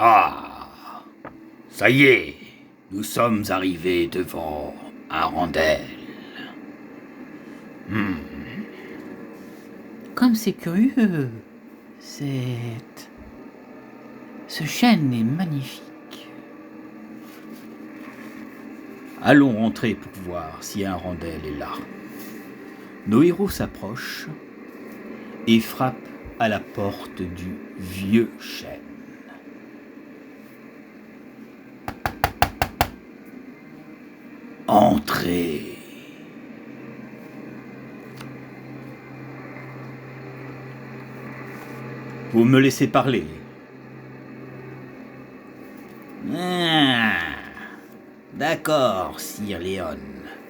Ah, ça y est, nous sommes arrivés devant Arendelle. Comme c'est curieux. Ce chêne est magnifique. Allons entrer pour voir si Arendelle est là. Nos héros s'approchent et frappent à la porte du vieux chêne. Entrez. Vous me laissez parler. D'accord, Sir Léon,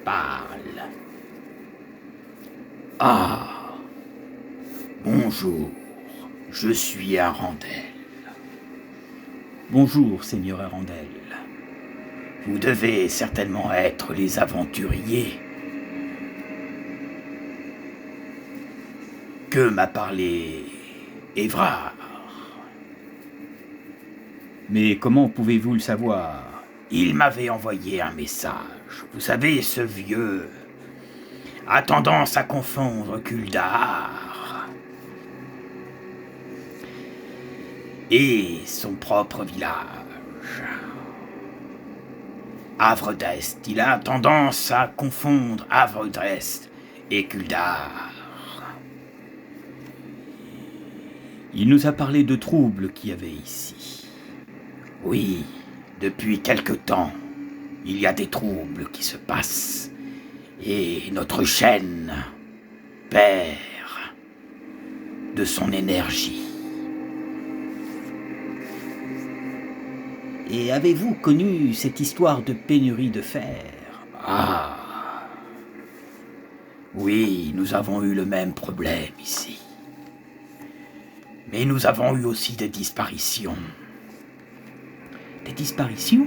parle. Ah, bonjour, je suis Arendelle. Bonjour, Seigneur Arendelle. Vous devez certainement être les aventuriers que m'a parlé Évrard. Mais comment pouvez-vous le savoir? Il m'avait envoyé un message. Vous savez, ce vieux a tendance à confondre Kuldar et son propre village. Havre d'Est. Il a tendance à confondre Havre d'Est et Kuldar. Il nous a parlé de troubles qu'il y avait ici. Oui, depuis quelque temps, il y a des troubles qui se passent. Et notre chêne perd de son énergie. Et avez-vous connu cette histoire de pénurie de fer? Ah, oui, nous avons eu le même problème ici. Mais nous avons eu aussi des disparitions. Des disparitions?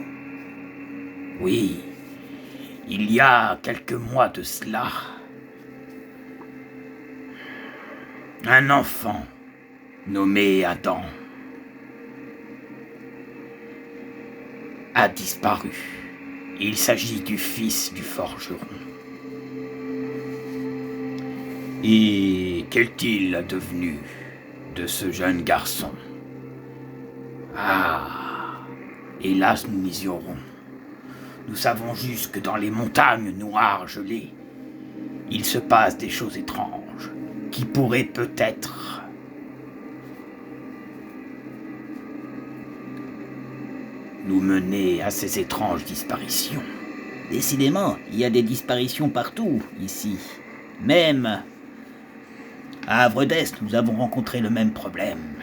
Oui, il y a quelques mois de cela, un enfant nommé Adam a disparu. Il s'agit du fils du forgeron. Et qu'est-il devenu de ce jeune garçon? Ah, hélas, nous n'ignorons. Nous savons juste que dans les montagnes noires gelées, il se passe des choses étranges qui pourraient peut-être nous mener à ces étranges disparitions. Décidément, il y a des disparitions partout, ici. Même à Havre d'Est, nous avons rencontré le même problème.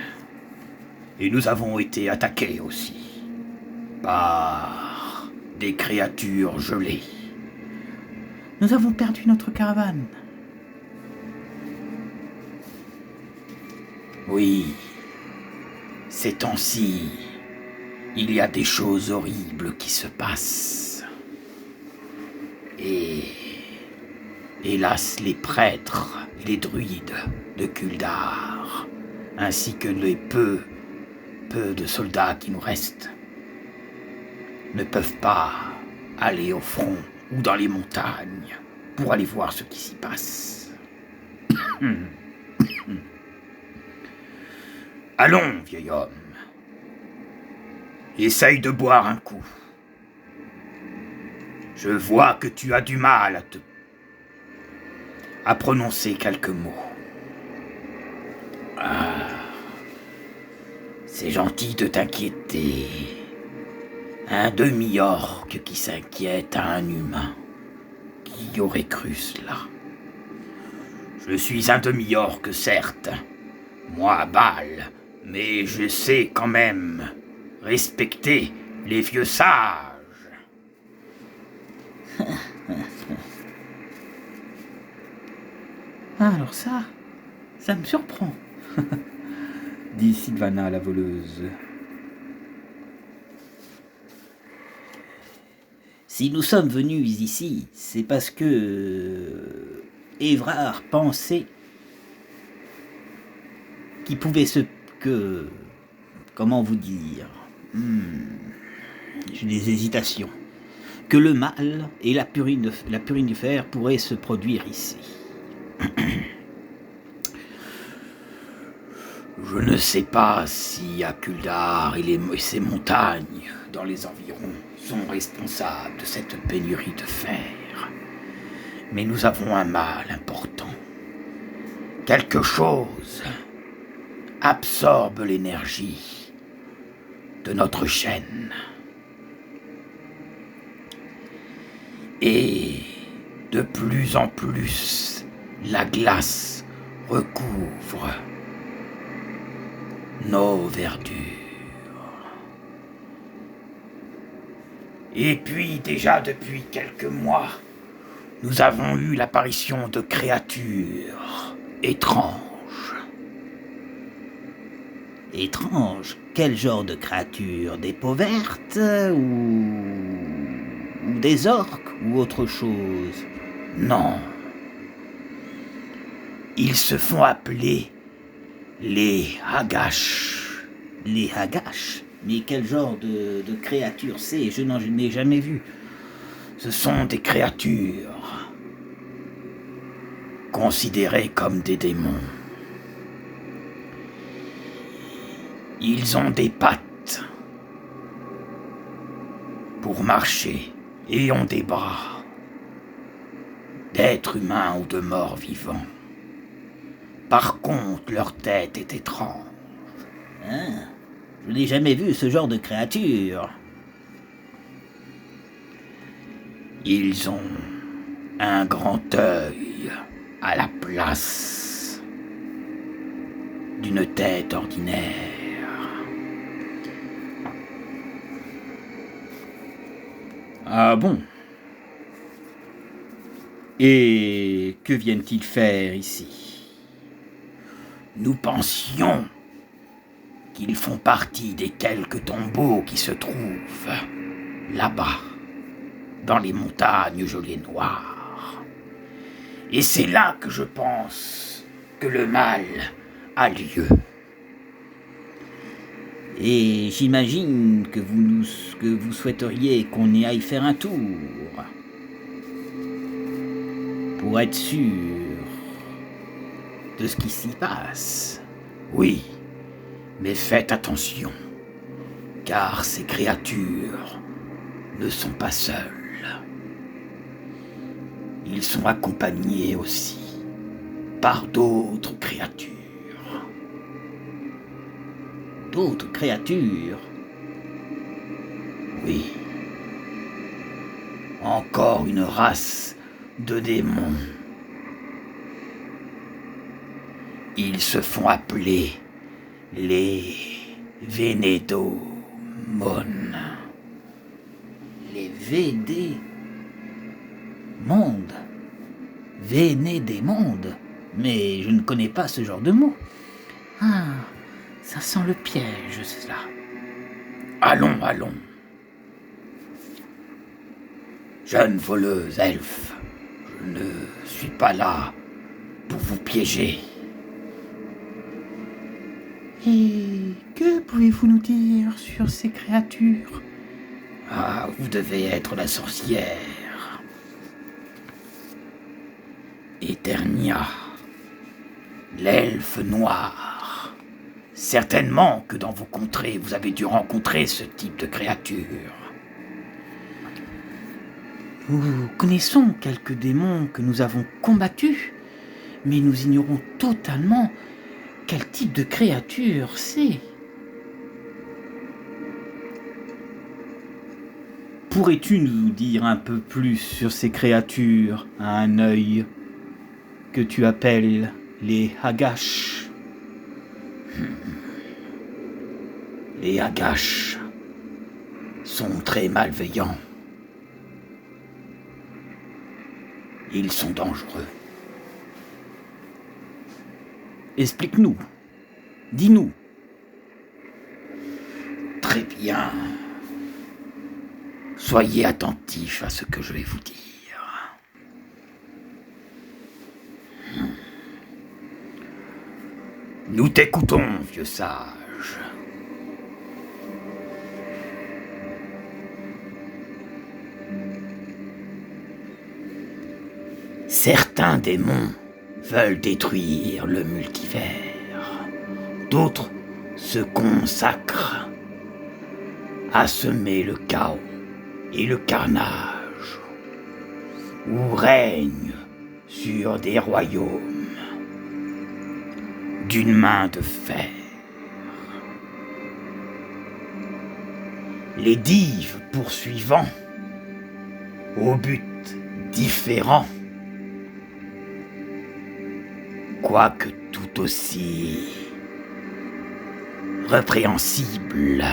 Et nous avons été attaqués aussi par des créatures gelées. Nous avons perdu notre caravane. Oui, ces temps-ci, il y a des choses horribles qui se passent. Et hélas, les prêtres et les druides de Kuldar, ainsi que les peu de soldats qui nous restent, ne peuvent pas aller au front ou dans les montagnes pour aller voir ce qui s'y passe. Allons, vieil homme. Essaye de boire un coup. Je vois que tu as du mal à prononcer quelques mots. Ah, c'est gentil de t'inquiéter. Un demi-orc qui s'inquiète à un humain. Qui aurait cru cela? Je suis un demi-orc, certes. Moi, Baal, mais je sais quand même respecter les vieux sages. Ah, alors ça me surprend, dit Sylvana la voleuse. Si nous sommes venus ici, c'est parce que Évrard pensait qu'il pouvait comment vous dire, J'ai des hésitations. Que le mal et la purine du fer pourraient se produire ici. Je ne sais pas si Akuldar et ses montagnes dans les environs sont responsables de cette pénurie de fer. Mais nous avons un mal important. Quelque chose absorbe l'énergie de notre chaîne. Et de plus en plus, la glace recouvre nos verdures. Et puis déjà depuis quelques mois, nous avons eu l'apparition de créatures étranges. Étrange. Quel genre de créature? Des peaux vertes ou des orques ou autre chose? Non. Ils se font appeler les Hagash. Les Hagash? Mais quel genre de créature c'est? Je n'en ai jamais vu. Ce sont des créatures considérées comme des démons. Ils ont des pattes pour marcher et ont des bras d'êtres humains ou de morts vivants. Par contre, leur tête est étrange. Hein? Je n'ai jamais vu ce genre de créature. Ils ont un grand œil à la place d'une tête ordinaire. Ah bon? Et que viennent-ils faire ici? Nous pensions qu'ils font partie des quelques tombeaux qui se trouvent là-bas, dans les montagnes gelées noires. Et c'est là que je pense que le mal a lieu. Et j'imagine que vous souhaiteriez qu'on y aille faire un tour. Pour être sûr de ce qui s'y passe. Oui, mais faites attention, car ces créatures ne sont pas seuls. Ils sont accompagnés aussi par d'autres créatures. D'autres créatures? Oui. Encore une race de démons. Ils se font appeler les Vénédomon. Les VD Monde. Véné des mondes. Mais je ne connais pas ce genre de mot. Ah, ça sent le piège, cela. Allons, allons. Jeune voleuse elfe, je ne suis pas là pour vous piéger. Et que pouvez-vous nous dire sur ces créatures? Ah, vous devez être la sorcière. Eternia, l'elfe noir. Certainement que dans vos contrées, vous avez dû rencontrer ce type de créature. Nous connaissons quelques démons que nous avons combattus, mais nous ignorons totalement quel type de créature c'est. Pourrais-tu nous dire un peu plus sur ces créatures à un œil que tu appelles les Hagash? Les Hagash sont très malveillants. Ils sont dangereux. Explique-nous. Dis-nous. Très bien. Soyez attentifs à ce que je vais vous dire. Nous t'écoutons, vieux sage. Certains démons veulent détruire le multivers. D'autres se consacrent à semer le chaos et le carnage, ou règnent sur des royaumes d'une main de fer. Les dives poursuivant, au but différent, quoique tout aussi répréhensible,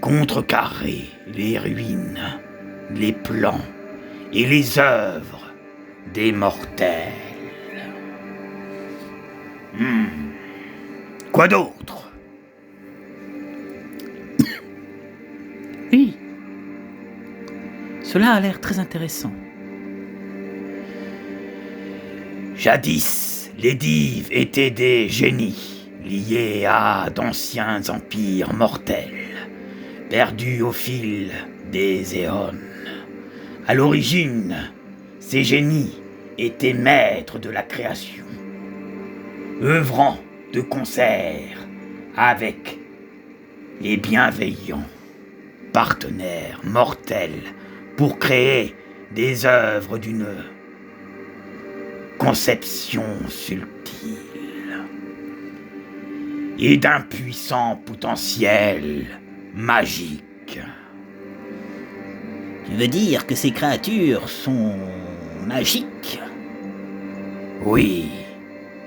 contrecarrer les ruines, les plans et les œuvres des mortels. Quoi d'autre? Oui. Cela a l'air très intéressant. Jadis, les dives étaient des génies liés à d'anciens empires mortels, perdus au fil des éons. À l'origine, ces génies étaient maîtres de la création, œuvrant de concert avec les bienveillants partenaires mortels pour créer des œuvres d'une conception subtile et d'un puissant potentiel magique. Tu veux dire que ces créatures sont magiques? Oui,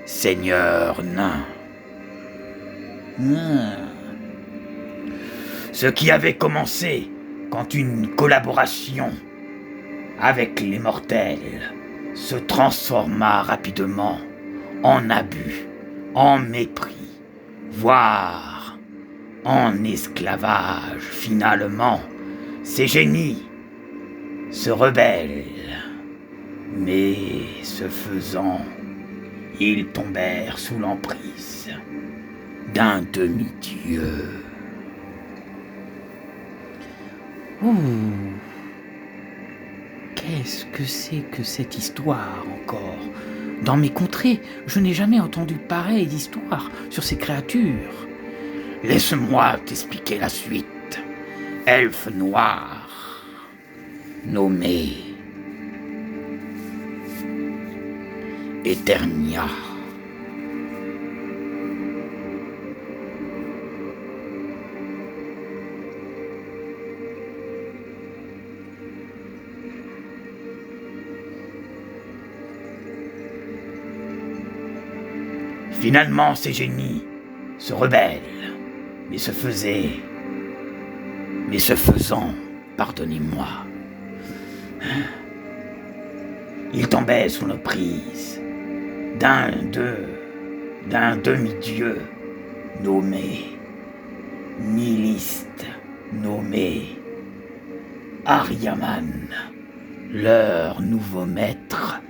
Seigneur nain. Ce qui avait commencé quand une collaboration avec les mortels se transforma rapidement en abus, en mépris, voire en esclavage. Finalement, ces génies se rebellent, mais ce faisant, ils tombèrent sous l'emprise d'un demi-dieu. Qu'est-ce que c'est que cette histoire encore? Dans mes contrées, je n'ai jamais entendu pareille histoire sur ces créatures. Laisse-moi t'expliquer la suite. Elfe noir, nommé Eternia. Finalement, ces génies se rebellent, mais se faisant, pardonnez-moi, ils tombaient sous l'emprise d'un demi-dieu nommé nihiliste, nommé Ariaman. Leur nouveau maître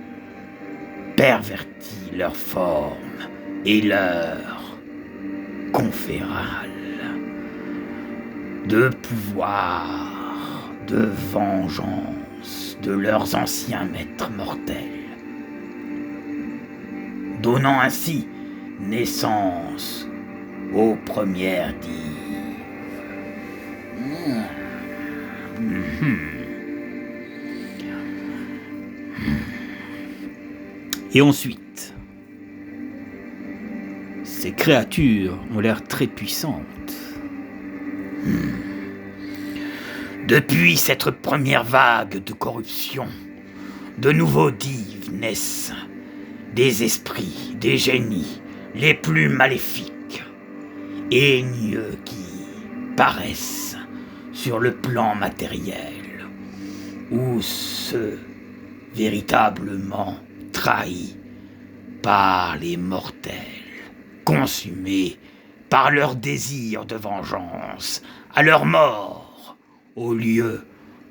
pervertit leur forme et leur conféral de pouvoir, de vengeance de leurs anciens maîtres mortels, donnant ainsi naissance aux premières dives. Et ensuite, ces créatures ont l'air très puissantes. Depuis cette première vague de corruption, de nouveaux dives naissent, des esprits, des génies les plus maléfiques et haineux qui paraissent sur le plan matériel, ou ceux véritablement trahis par les mortels, consumés par leur désir de vengeance à leur mort, au lieu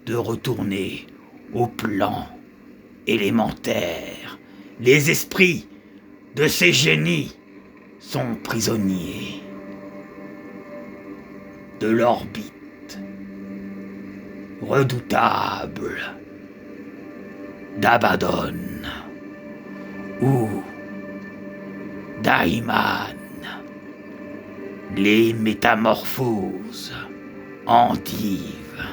de retourner au plan élémentaire. Les esprits de ces génies sont prisonniers de l'orbite redoutable d'Abaddon ou d'Ayman les métamorphoses en dives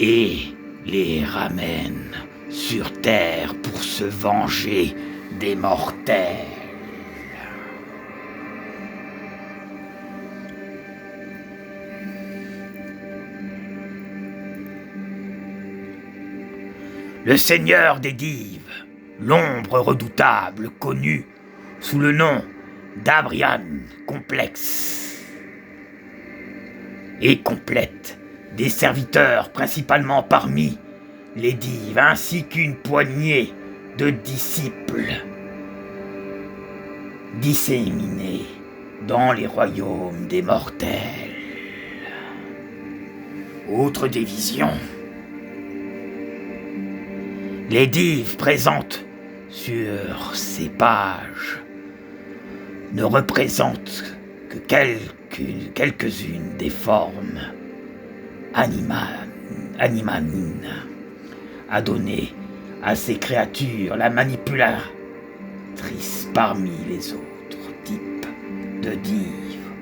et les ramène sur terre pour se venger des mortels. Le seigneur des dives, l'ombre redoutable connue sous le nom d'Abrian Complexe, et complète des serviteurs principalement parmi les dives, ainsi qu'une poignée de disciples disséminés dans les royaumes des mortels. Autre division. Les dives présentes sur ces pages ne représentent que quelques-unes des formes animanines à donner à ces créatures la manipulatrice parmi les autres types de dives.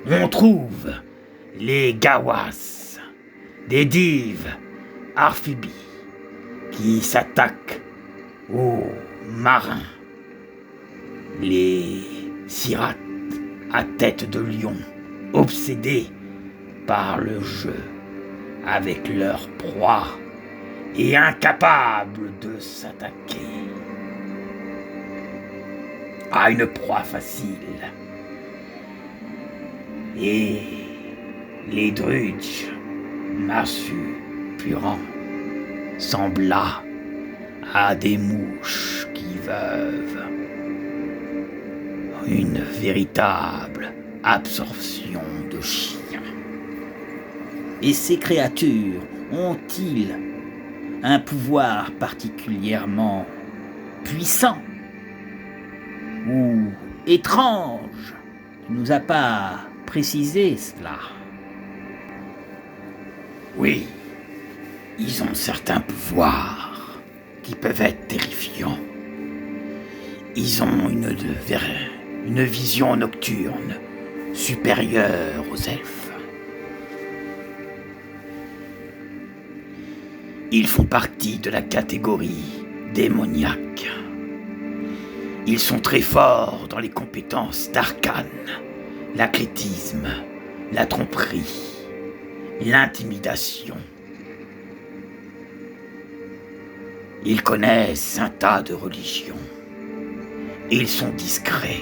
On trouve les gawas, des dives amphibies qui s'attaquent aux marins, les sirates à tête de lion, obsédés par le jeu avec leur proie et incapables de s'attaquer à une proie facile. Et les druides marsupurants semblables à des mouches qui veuvent une véritable absorption de chiens. Et ces créatures ont-ils un pouvoir particulièrement puissant ou étrange? Tu nous as pas précisé cela. Oui, ils ont certains pouvoirs qui peuvent être terrifiants. Ils ont une vision nocturne supérieure aux elfes. Ils font partie de la catégorie démoniaque. Ils sont très forts dans les compétences d'arcane, l'athlétisme, la tromperie, l'intimidation. Ils connaissent un tas de religions. Ils sont discrets.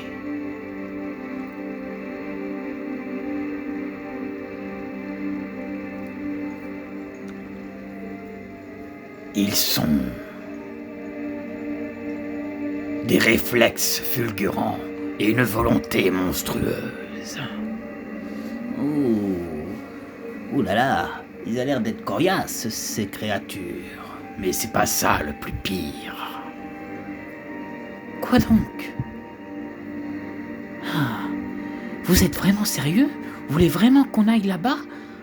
Ils sont des réflexes fulgurants et une volonté monstrueuse. Ouh là là, ils ont l'air d'être coriaces, ces créatures. Mais c'est pas ça le plus pire. Quoi donc? Vous êtes vraiment sérieux? Vous voulez vraiment qu'on aille là-bas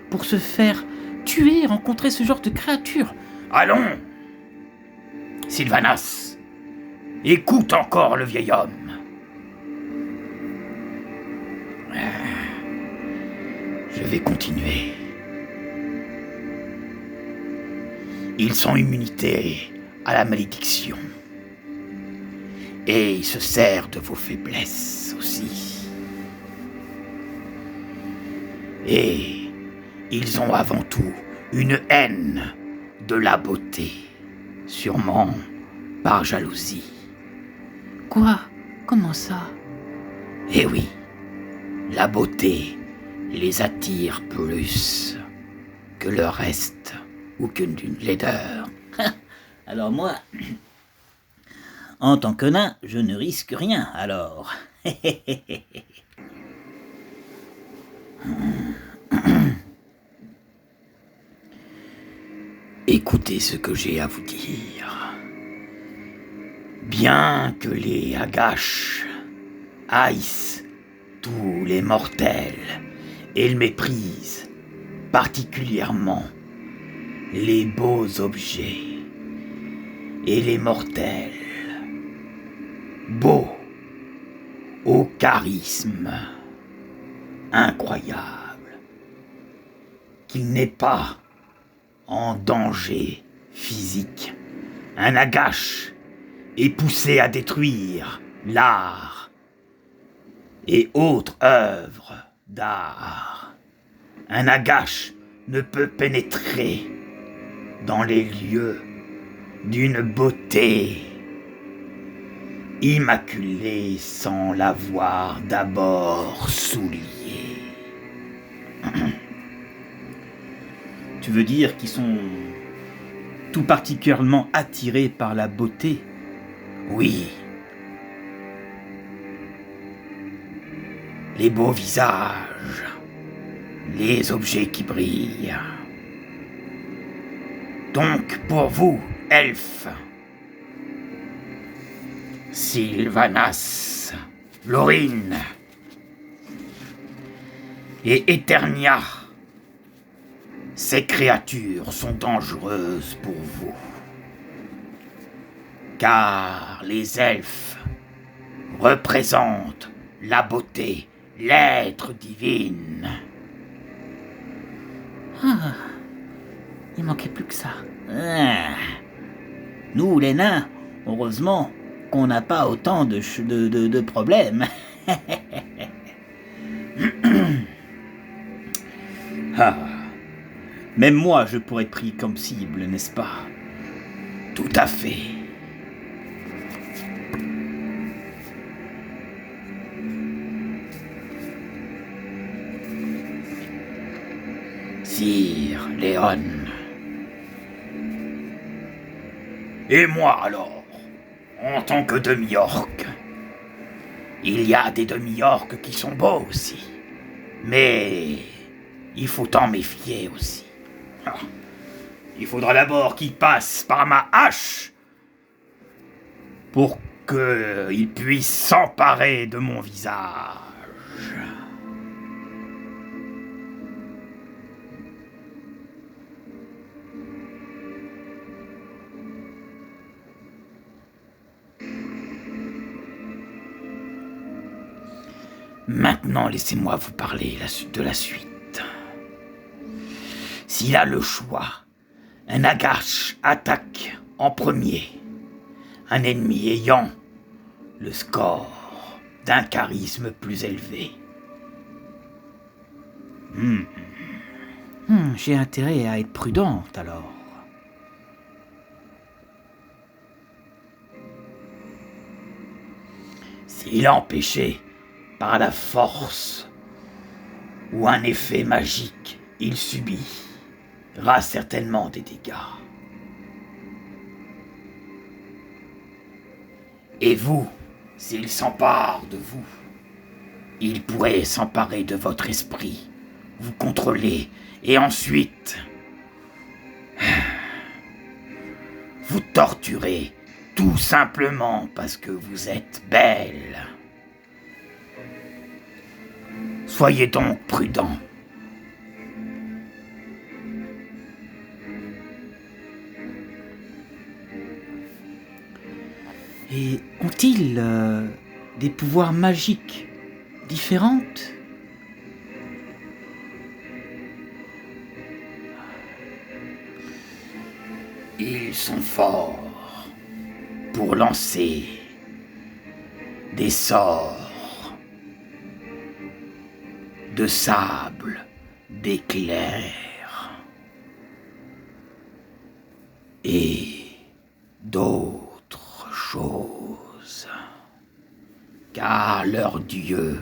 pour se faire tuer et rencontrer ce genre de créatures? Allons, Sylvanas, écoute encore le vieil homme. Je vais continuer. Ils sont immunités à la malédiction. Et ils se servent de vos faiblesses aussi. Et ils ont avant tout une haine de la beauté, sûrement par jalousie. Quoi? Comment ça? Eh oui, la beauté les attire plus que le reste ou qu'une laideur. Alors moi, en tant que nain, je ne risque rien, alors. Écoutez ce que j'ai à vous dire. Bien que les Agash haïssent tous les mortels et le méprisent particulièrement les beaux objets et les mortels, beaux au charisme incroyable, qu'il n'est pas en danger physique. Un Nagash est poussé à détruire l'art et autres œuvres d'art. Un Nagash ne peut pénétrer dans les lieux d'une beauté immaculée sans l'avoir d'abord souillée. Tu veux dire qu'ils sont tout particulièrement attirés par la beauté? Oui. Les beaux visages, les objets qui brillent. Donc pour vous, elfes, Sylvanas, Lorine et Eternia, ces créatures sont dangereuses pour vous. Car les elfes représentent la beauté, l'être divine. Ah, il manquait plus que ça. Ah. Nous, les nains, heureusement qu'on n'a pas autant de problèmes. Ah, même moi, je pourrais être pris comme cible, n'est-ce pas? Tout à fait. Sire Léon. Et moi alors, en tant que demi-orc, il y a des demi-orcs qui sont beaux aussi, mais il faut en méfier aussi. Il faudra d'abord qu'ils passent par ma hache pour qu'ils puissent s'emparer de mon visage. Maintenant, laissez-moi vous parler de la suite. S'il a le choix, un Nagash attaque en premier un ennemi ayant le score d'un charisme plus élevé. J'ai intérêt à être prudente alors. S'il est empêché par la force ou un effet magique, il subira certainement des dégâts. Et vous, s'il s'empare de vous, il pourrait s'emparer de votre esprit, vous contrôler, et ensuite vous torturer, tout simplement parce que vous êtes belle. Soyez donc prudents. Et ont-ils des pouvoirs magiques différentes? Ils sont forts pour lancer des sorts de sable, d'éclairs et d'autres choses, car leur Dieu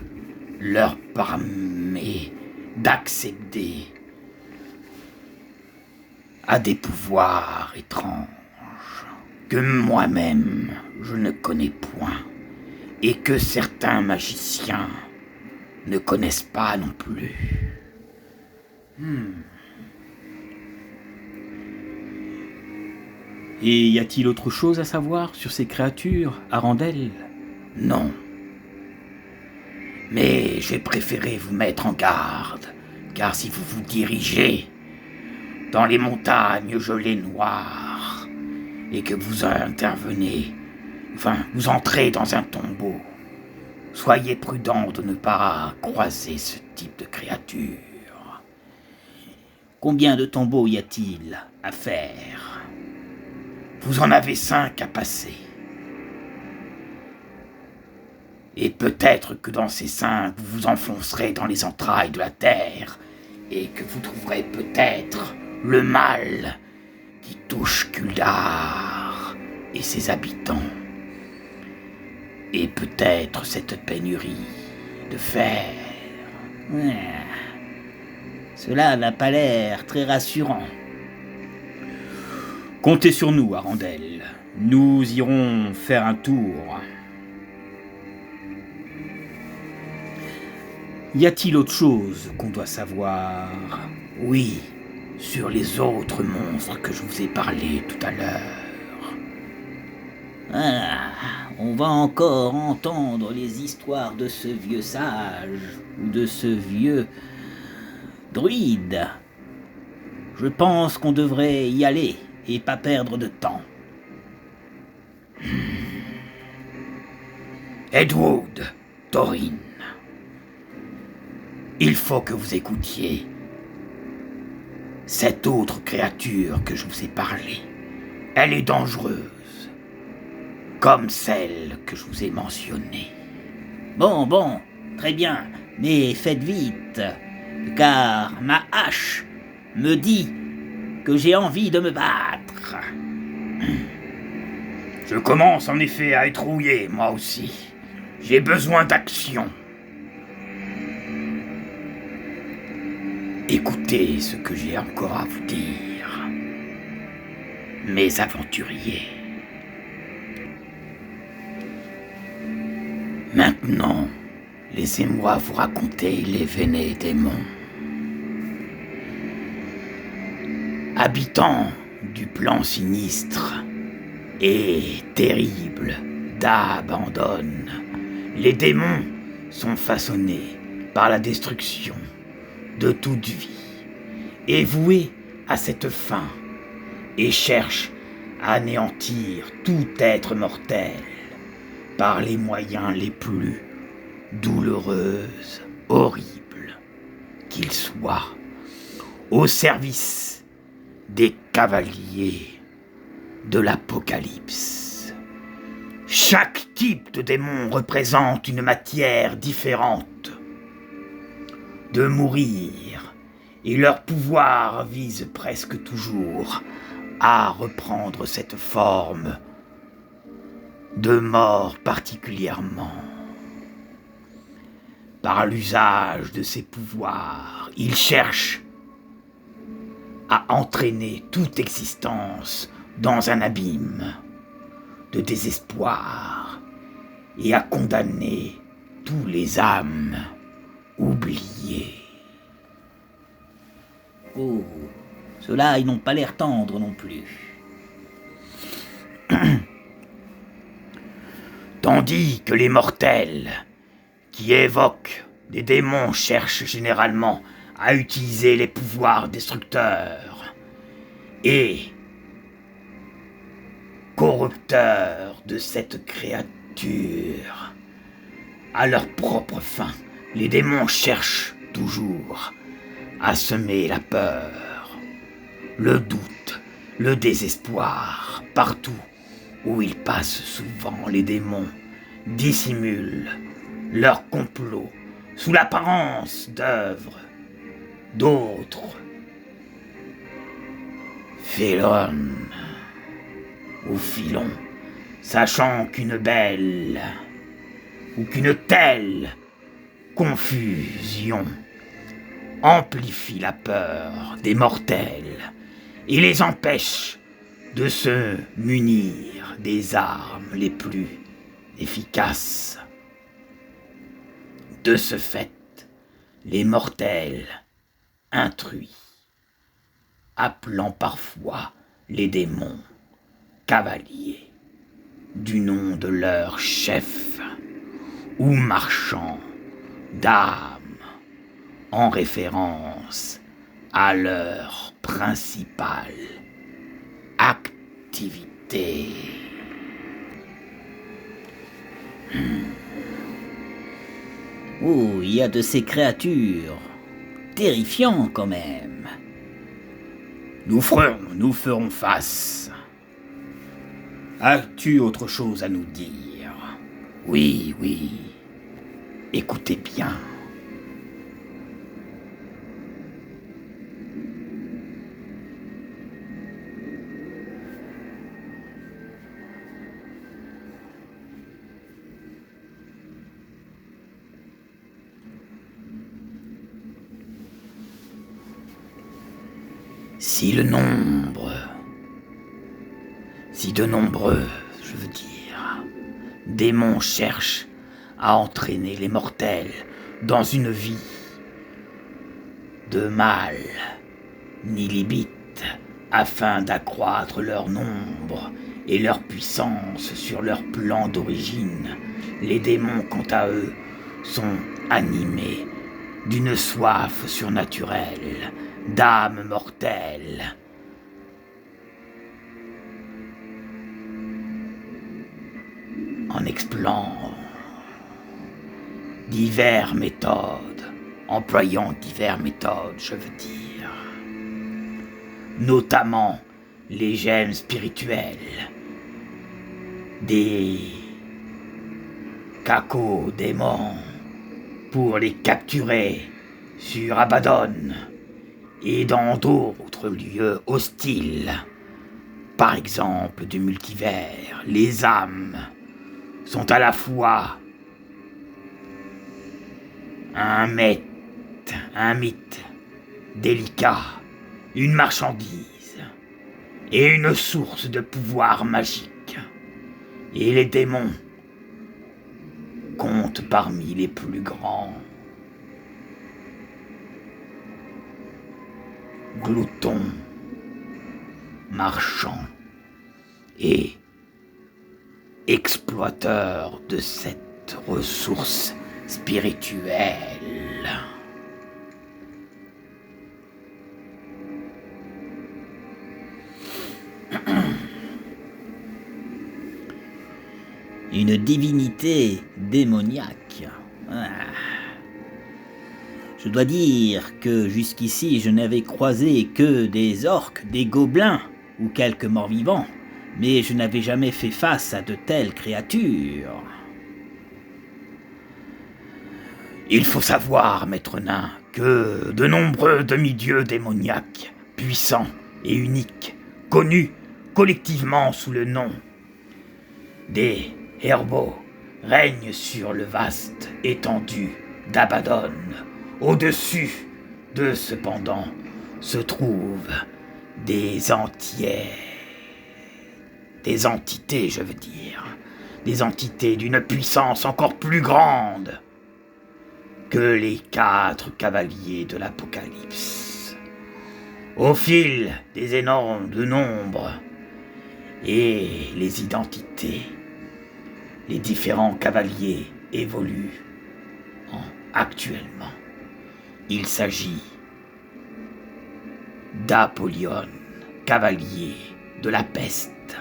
leur permet d'accéder à des pouvoirs étranges que moi-même je ne connais point et que certains magiciens ne connaissent pas non plus. Et y a-t-il autre chose à savoir sur ces créatures, Arendelle? Non. Mais j'ai préféré vous mettre en garde, car si vous vous dirigez dans les montagnes gelées noires, et que vous vous entrez dans un tombeau, soyez prudent de ne pas croiser ce type de créature. Combien de tombeaux y a-t-il à faire? Vous en avez 5 à passer. Et peut-être que dans ces 5, vous vous enfoncerez dans les entrailles de la terre, et que vous trouverez peut-être le mal qui touche Kuldar et ses habitants. Et peut-être cette pénurie de fer. Cela n'a pas l'air très rassurant. Comptez sur nous, Arandel. Nous irons faire un tour. Y a-t-il autre chose qu'on doit savoir? Oui, sur les autres monstres que je vous ai parlé tout à l'heure. On va encore entendre les histoires de ce vieux sage ou de ce vieux druide. Je pense qu'on devrait y aller et pas perdre de temps. Edwood, Thorin, il faut que vous écoutiez cette autre créature que je vous ai parlé. Elle est dangereuse, comme celle que je vous ai mentionnée. Bon, très bien, mais faites vite, car ma hache me dit que j'ai envie de me battre. Je commence en effet à être rouillé, moi aussi. J'ai besoin d'action. Écoutez ce que j'ai encore à vous dire, mes aventuriers. Maintenant, laissez-moi vous raconter les Vénés démons. Habitants du plan sinistre et terrible d'Abandon, les démons sont façonnés par la destruction de toute vie et voués à cette fin et cherchent à anéantir tout être mortel par les moyens les plus douloureux, horribles qu'ils soient, au service des cavaliers de l'Apocalypse. Chaque type de démon représente une matière différente de mourir, et leur pouvoir vise presque toujours à reprendre cette forme de mort particulièrement. Par l'usage de ces pouvoirs, ils cherchent à entraîner toute existence dans un abîme de désespoir et à condamner tous les âmes oubliées. Oh, ceux-là, ils n'ont pas l'air tendres non plus. Tandis que les mortels qui évoquent des démons cherchent généralement à utiliser les pouvoirs destructeurs et corrupteurs de cette créature. À leur propre fin, les démons cherchent toujours à semer la peur, le doute, le désespoir. Partout où ils passent, souvent les démons dissimulent leur complot sous l'apparence d'œuvres d'autres. Philon ou Philon, sachant qu'une belle ou qu'une telle confusion amplifie la peur des mortels et les empêche de se munir des armes les plus efficaces. De ce fait, les mortels instruits, appelant parfois les démons cavaliers du nom de leur chef, ou marchands d'âmes, en référence à leur principale activité. Oh, il y a de ces créatures. Terrifiant quand même. Nous ferons face. As-tu autre chose à nous dire? Oui. Écoutez bien. Si de nombreux, je veux dire, démons cherchent à entraîner les mortels dans une vie de mal, nihilite, afin d'accroître leur nombre et leur puissance sur leur plan d'origine, les démons, quant à eux, sont animés d'une soif surnaturelle, d'âmes mortelles. En explorant employant diverses méthodes, je veux dire, notamment les gemmes spirituelles, des cacodémons pour les capturer sur Abaddon et dans d'autres lieux hostiles, par exemple du multivers. Les âmes sont à la fois un mythe délicat, une marchandise et une source de pouvoir magique. Et les démons comptent parmi les plus grands. Gloutons, marchands et exploiteurs de cette ressource spirituelle. Une divinité démoniaque. Ah. Je dois dire que jusqu'ici je n'avais croisé que des orques, des gobelins ou quelques morts-vivants, mais je n'avais jamais fait face à de telles créatures. Il faut savoir, maître nain, que de nombreux demi-dieux démoniaques, puissants et uniques, connus collectivement sous le nom des Herbots, règnent sur le vaste étendue d'Abaddon. Au-dessus d'eux, cependant, se trouvent des entités, je veux dire, des entités d'une puissance encore plus grande que les 4 cavaliers de l'Apocalypse. Au fil des énormes nombres et les identités, les différents cavaliers évoluent actuellement. Il s'agit d'Apollyon, cavalier de la peste,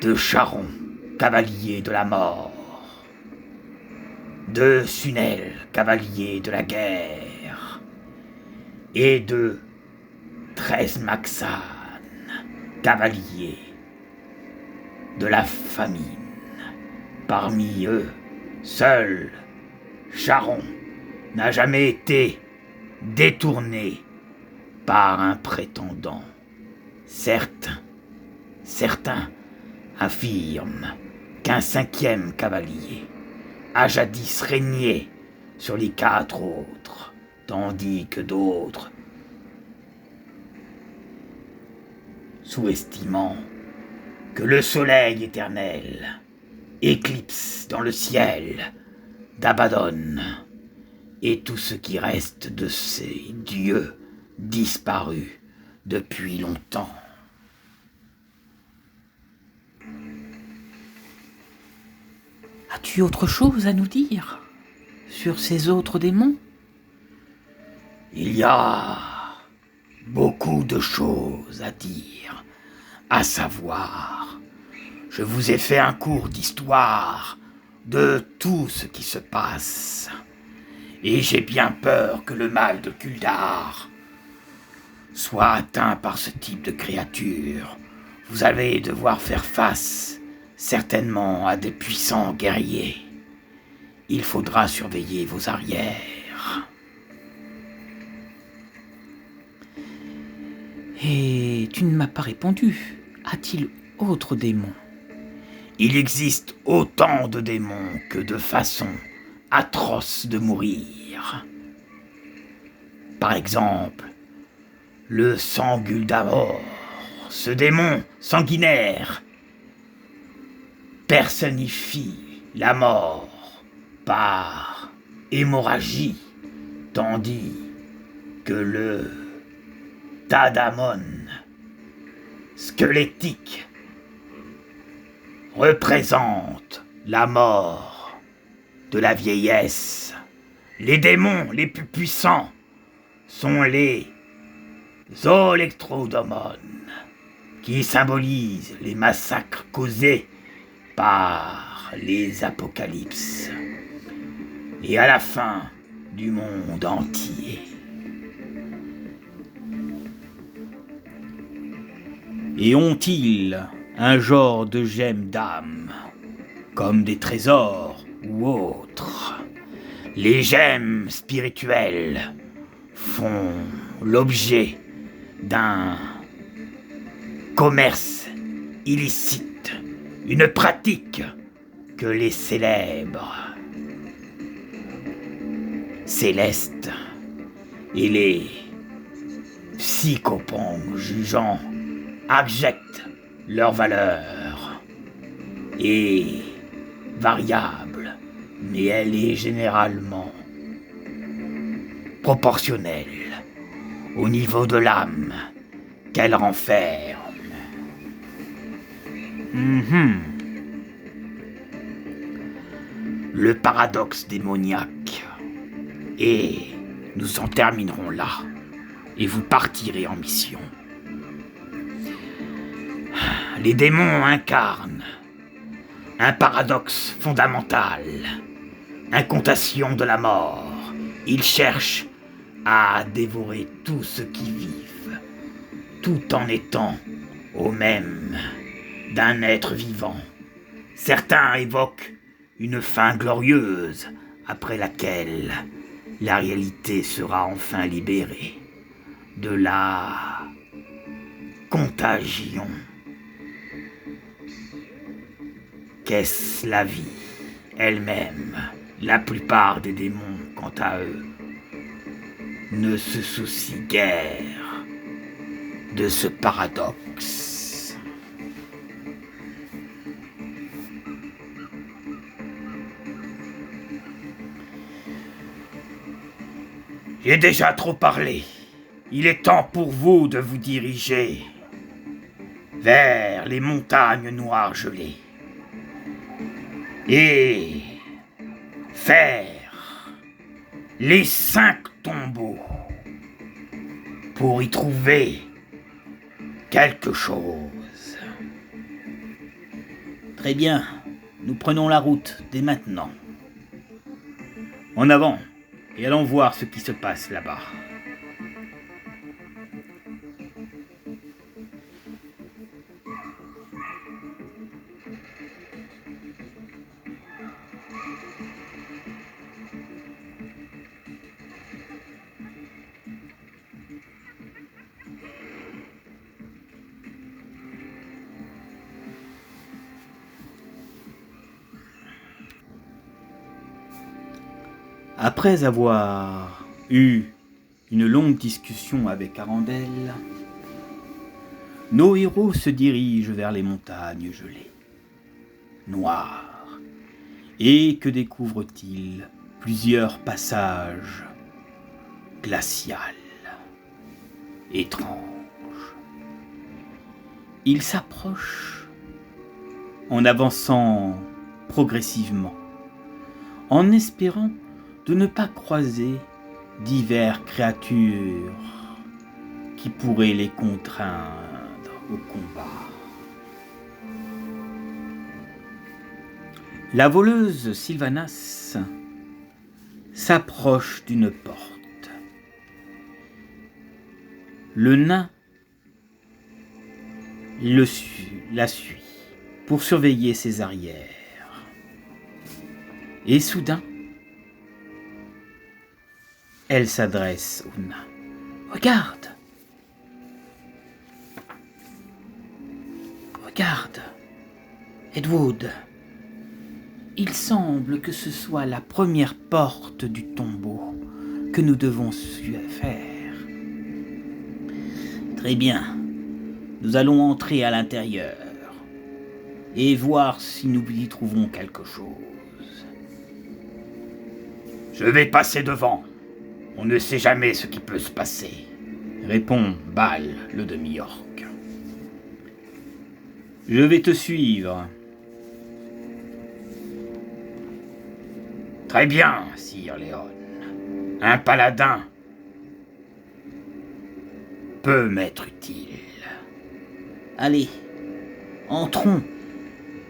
de Charon, cavalier de la mort, de Sunel, cavalier de la guerre, et de Tresmaxan, cavalier de la famine. Parmi eux, seul Charon n'a jamais été détourné par un prétendant. Certains affirment qu'un 5e cavalier a jadis régné sur les 4 autres, tandis que d'autres, sous-estimant que le soleil éternel éclipse dans le ciel d'Abaddon et tout ce qui reste de ces dieux disparus depuis longtemps. As-tu autre chose à nous dire sur ces autres démons? Il y a beaucoup de choses à dire, à savoir. Je vous ai fait un cours d'histoire de tout ce qui se passe. Et j'ai bien peur que le mal de Kuldar soit atteint par ce type de créature. Vous allez devoir faire face, certainement, à des puissants guerriers. Il faudra surveiller vos arrières. Et tu ne m'as pas répondu. A-t-il autre démon? Il existe autant de démons que de façons atroces de mourir. Par exemple, le Sanguldamor, ce démon sanguinaire, personnifie la mort par hémorragie, tandis que le Tadamon squelettique représente la mort de la vieillesse. Les démons les plus puissants sont les Zolectrodomon, qui symbolisent les massacres causés par les apocalypses et à la fin du monde entier. Et ont-ils un genre de gemmes d'âme, comme des trésors ou autres? Les gemmes spirituelles font l'objet d'un commerce illicite, une pratique que les célèbres célestes et les psychopongs jugeant abjecte leur valeur est variable, mais elle est généralement proportionnelle au niveau de l'âme qu'elle renferme. Le paradoxe démoniaque. Et nous en terminerons là, et vous partirez en mission. Les démons incarnent un paradoxe fondamental, incantation de la mort. Ils cherchent à dévorer tout ce qui vivent, tout en étant au même d'un être vivant. Certains évoquent une fin glorieuse après laquelle la réalité sera enfin libérée de la contagion. Qu'est-ce la vie elle-même? La plupart des démons, quant à eux, ne se soucient guère de ce paradoxe. J'ai déjà trop parlé. Il est temps pour vous de vous diriger vers les montagnes noires gelées et faire les 5 tombeaux pour y trouver quelque chose. Très bien, nous prenons la route dès maintenant. En avant, et allons voir ce qui se passe là-bas. Après avoir eu une longue discussion avec Arandel, nos héros se dirigent vers les montagnes gelées, noires, et que découvrent-ils? Plusieurs passages glaciaux, étranges. Ils s'approchent en avançant progressivement, en espérant de ne pas croiser diverses créatures qui pourraient les contraindre au combat. La voleuse Sylvanas s'approche d'une porte. Le nain la suit pour surveiller ses arrières. Et soudain, elle s'adresse au nain. Regarde. Regarde, Edwood. Il semble que ce soit la première porte du tombeau que nous devons faire. Très bien. Nous allons entrer à l'intérieur et voir si nous y trouvons quelque chose. Je vais passer devant. On ne sait jamais ce qui peut se passer, répond Bal, le demi-orc. Je vais te suivre. Très bien, Sir Léon. Un paladin peut m'être utile. Allez, entrons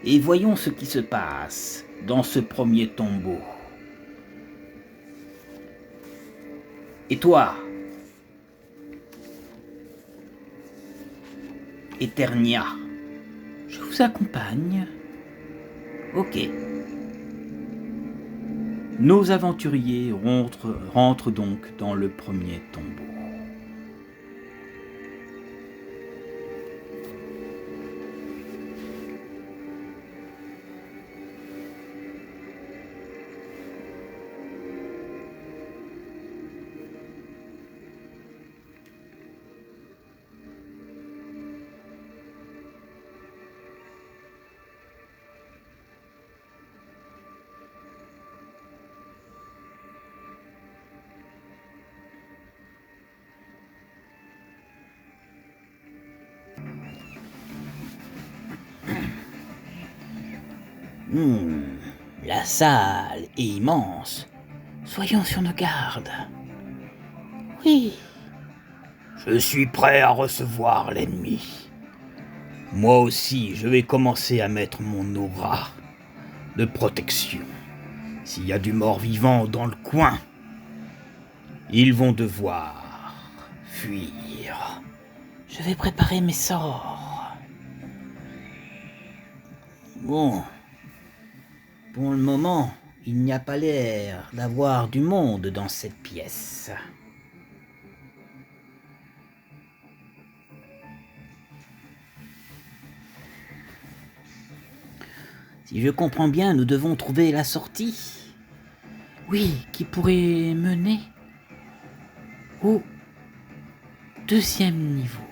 et voyons ce qui se passe dans ce premier tombeau. Et toi, Eternia? Je vous accompagne. Ok. Nos aventuriers rentrent donc dans le premier tombeau. La salle est immense. Soyons sur nos gardes. Oui. Je suis prêt à recevoir l'ennemi. Moi aussi, je vais commencer à mettre mon aura de protection. S'il y a du mort-vivant dans le coin, ils vont devoir fuir. Je vais préparer mes sorts. Bon. Pour le moment, il n'y a pas l'air d'avoir du monde dans cette pièce. Si je comprends bien, nous devons trouver la sortie. Oui, qui pourrait mener au deuxième niveau.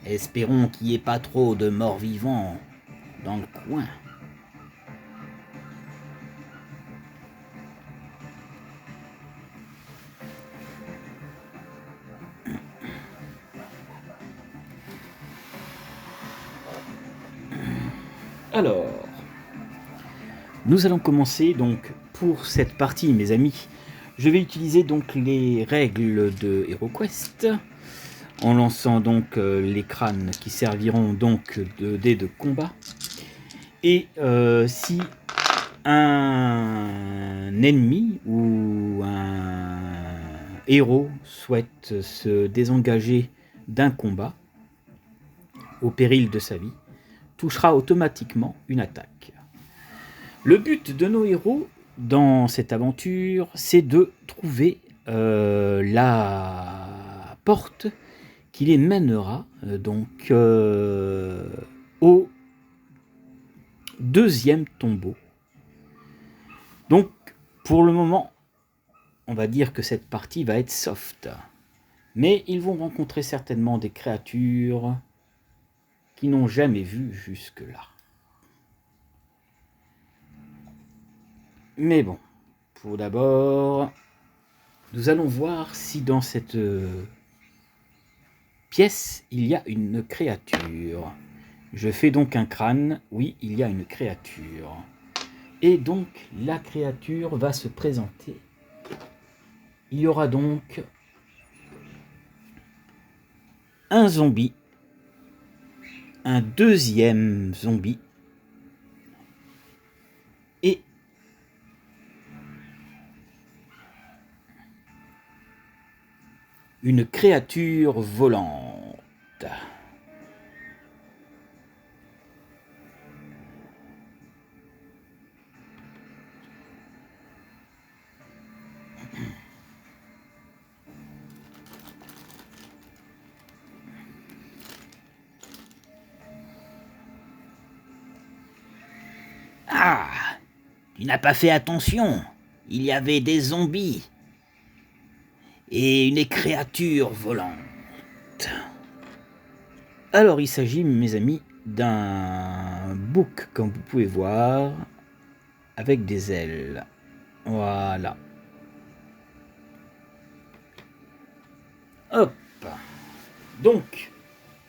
Espérons qu'il n'y ait pas trop de morts vivants dans le coin. Alors, nous allons commencer donc pour cette partie, mes amis. Je vais utiliser donc les règles de HeroQuest en lançant donc les crânes qui serviront donc de dés de combat. Et si un ennemi ou un héros souhaite se désengager d'un combat au péril de sa vie, touchera automatiquement une attaque. Le but de nos héros dans cette aventure, c'est de trouver la porte qui les mènera donc au deuxième tombeau. Donc pour le moment, on va dire que cette partie va être soft. Mais ils vont rencontrer certainement des créatures qui n'ont jamais vu jusque-là. Mais bon, pour d'abord, nous allons voir si dans cette pièce, il y a une créature. Je fais donc un crâne. Oui, il y a une créature. Et donc, la créature va se présenter il y aura donc un zombie, un deuxième zombie et une créature volante. Ah, tu n'as pas fait attention. Il y avait des zombies et une créature volante. Alors il s'agit, mes amis, d'un bouc, comme vous pouvez voir, avec des ailes. Voilà. Hop. Donc,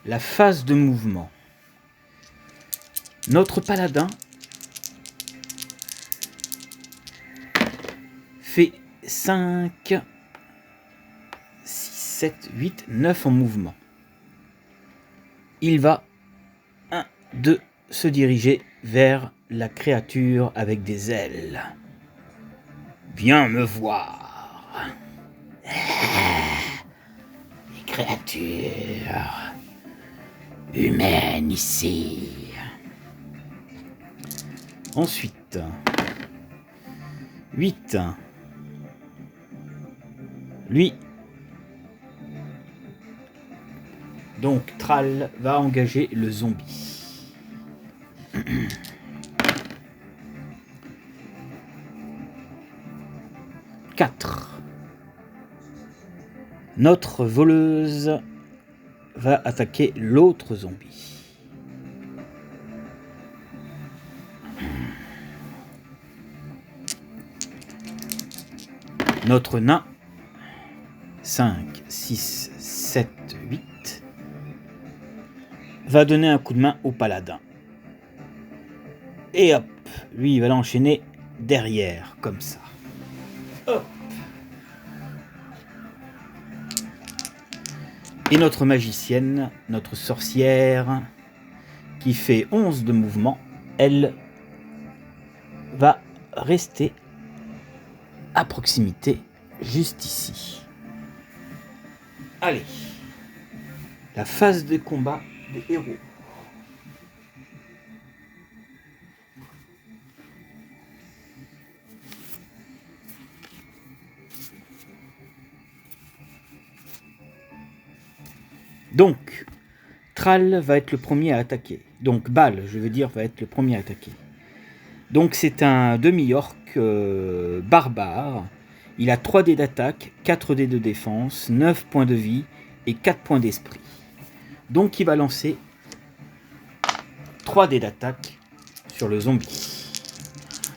la phase de mouvement. Notre paladin fait 5, 6, 7, 8, 9 en mouvement. Il va 1, 2 se diriger vers la créature avec des ailes. Viens me voir. Les créatures humaines ici. Ensuite, 8. Lui. Donc, Thrall va engager le zombie. 4. Notre voleuse va attaquer l'autre zombie. Notre nain, 5, 6, 7, 8, va donner un coup de main au paladin. Et hop, lui il va l'enchaîner derrière, comme ça. Hop. Et notre magicienne, notre sorcière, qui fait 11 de mouvement, elle va rester à proximité, juste ici. Allez, la phase de combat des héros. Donc, Thrall va être le premier à attaquer. Donc, Bal, je veux dire, va être le premier à attaquer. Donc, c'est un demi-orc barbare. Il a 3 dés d'attaque, 4 dés de défense, 9 points de vie et 4 points d'esprit. Donc, il va lancer 3 dés d'attaque sur le zombie.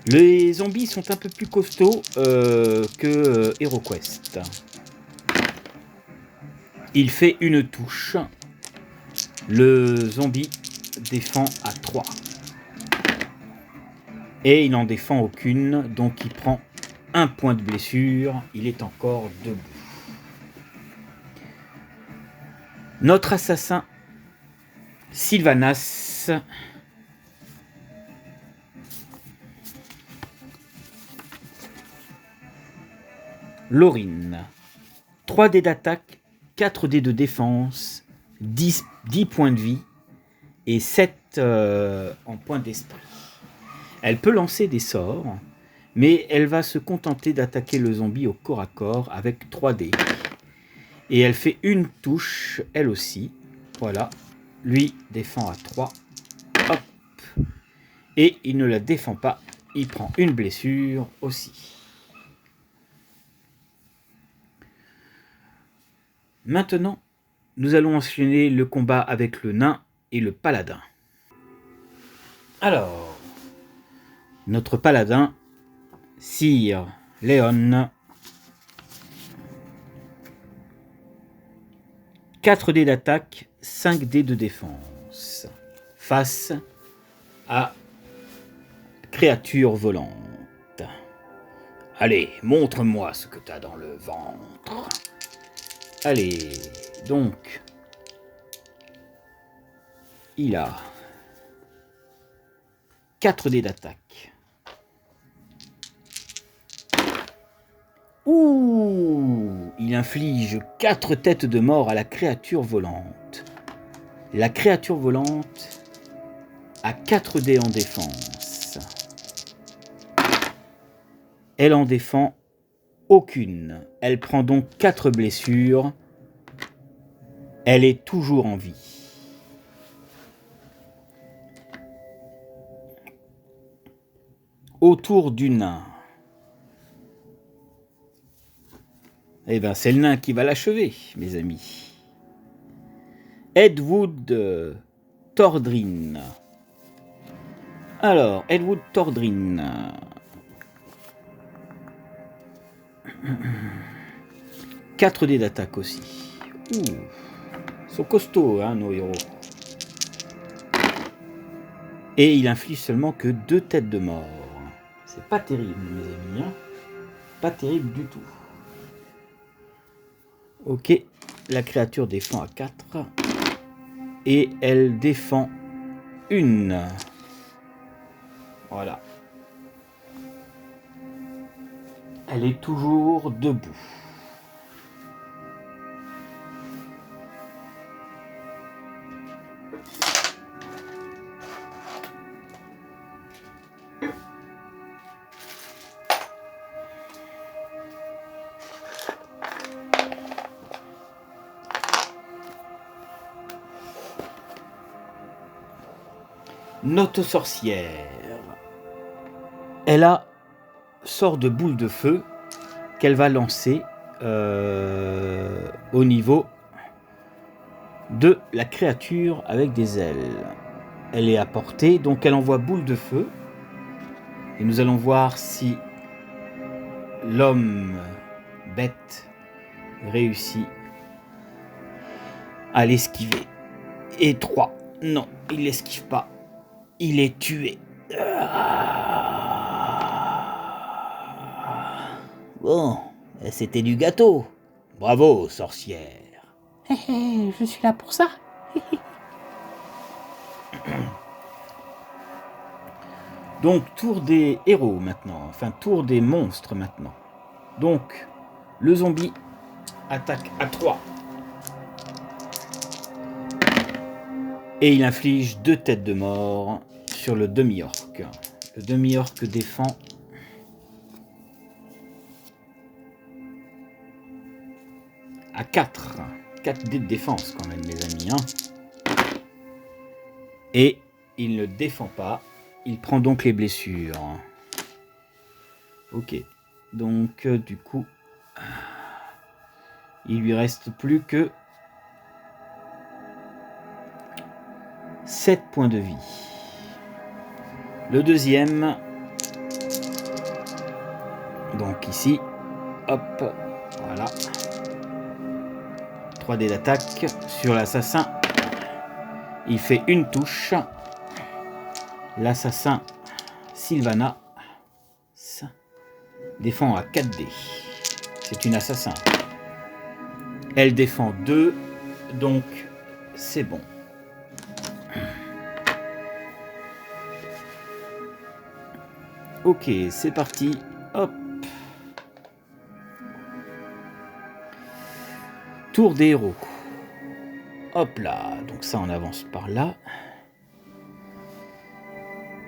Les zombies sont un peu plus costauds que HeroQuest. Il fait une touche. Le zombie défend à 3. Et il n'en défend aucune, donc il prend 1 point de blessure. Il est encore debout. Notre assassin, Sylvanas, Laurine, 3 dés d'attaque, 4 dés de défense, 10 points de vie et 7 en points d'esprit. Elle peut lancer des sorts, mais elle va se contenter d'attaquer le zombie au corps à corps avec 3 dés. Et elle fait une touche, elle aussi. Voilà. Lui défend à 3. Hop. Et il ne la défend pas. Il prend une blessure aussi. Maintenant, nous allons enchaîner le combat avec le nain et le paladin. Alors, notre paladin, Sir Léon, 4 dés d'attaque, 5 dés de défense, face à créature volante. Allez, montre-moi ce que t'as dans le ventre. Allez, donc... Il a 4 dés d'attaque. Ouh! Il inflige 4 têtes de mort à la créature volante. La créature volante a 4 dés en défense. Elle en défend aucune. Elle prend donc 4 blessures. Elle est toujours en vie. Autour du nain. Eh bien, c'est le nain qui va l'achever, mes amis. Edwood Tordrin. Alors, Edwood Tordrin. Quatre dés d'attaque aussi. Ouh. Ils sont costauds, hein, nos héros. Et il inflige seulement que 2 têtes de mort. C'est pas terrible, mes amis. Hein. Pas terrible du tout. Ok, la créature défend à 4. Et elle défend 1. Voilà. Elle est toujours debout. Notre sorcière. Elle a sort de boule de feu qu'elle va lancer au niveau de la créature avec des ailes. Elle est à portée, donc elle envoie boule de feu. Et nous allons voir si l'homme bête réussit à l'esquiver. Et 3. Non, il l'esquive pas. Il est tué. Bon, c'était du gâteau. Bravo, sorcière. Je suis là pour ça. Donc, tour des héros maintenant. Enfin, tour des monstres maintenant. Donc, le zombie attaque à 3. Et il inflige 2 têtes de mort sur le demi-orc. Le demi-orc défend à 4. 4 dés de défense quand même, mes amis. Hein. Et il ne défend pas. Il prend donc les blessures. Ok. Donc, du coup, il lui reste plus que 7 points de vie. Le deuxième. Donc ici. Hop. Voilà. 3 dés d'attaque sur l'assassin. Il fait une touche. L'assassin Sylvana défend à 4 dés. C'est une assassin. Elle défend 2. Donc c'est bon. Ok, c'est parti. Hop. Tour des héros. Hop là. Donc ça, on avance par là.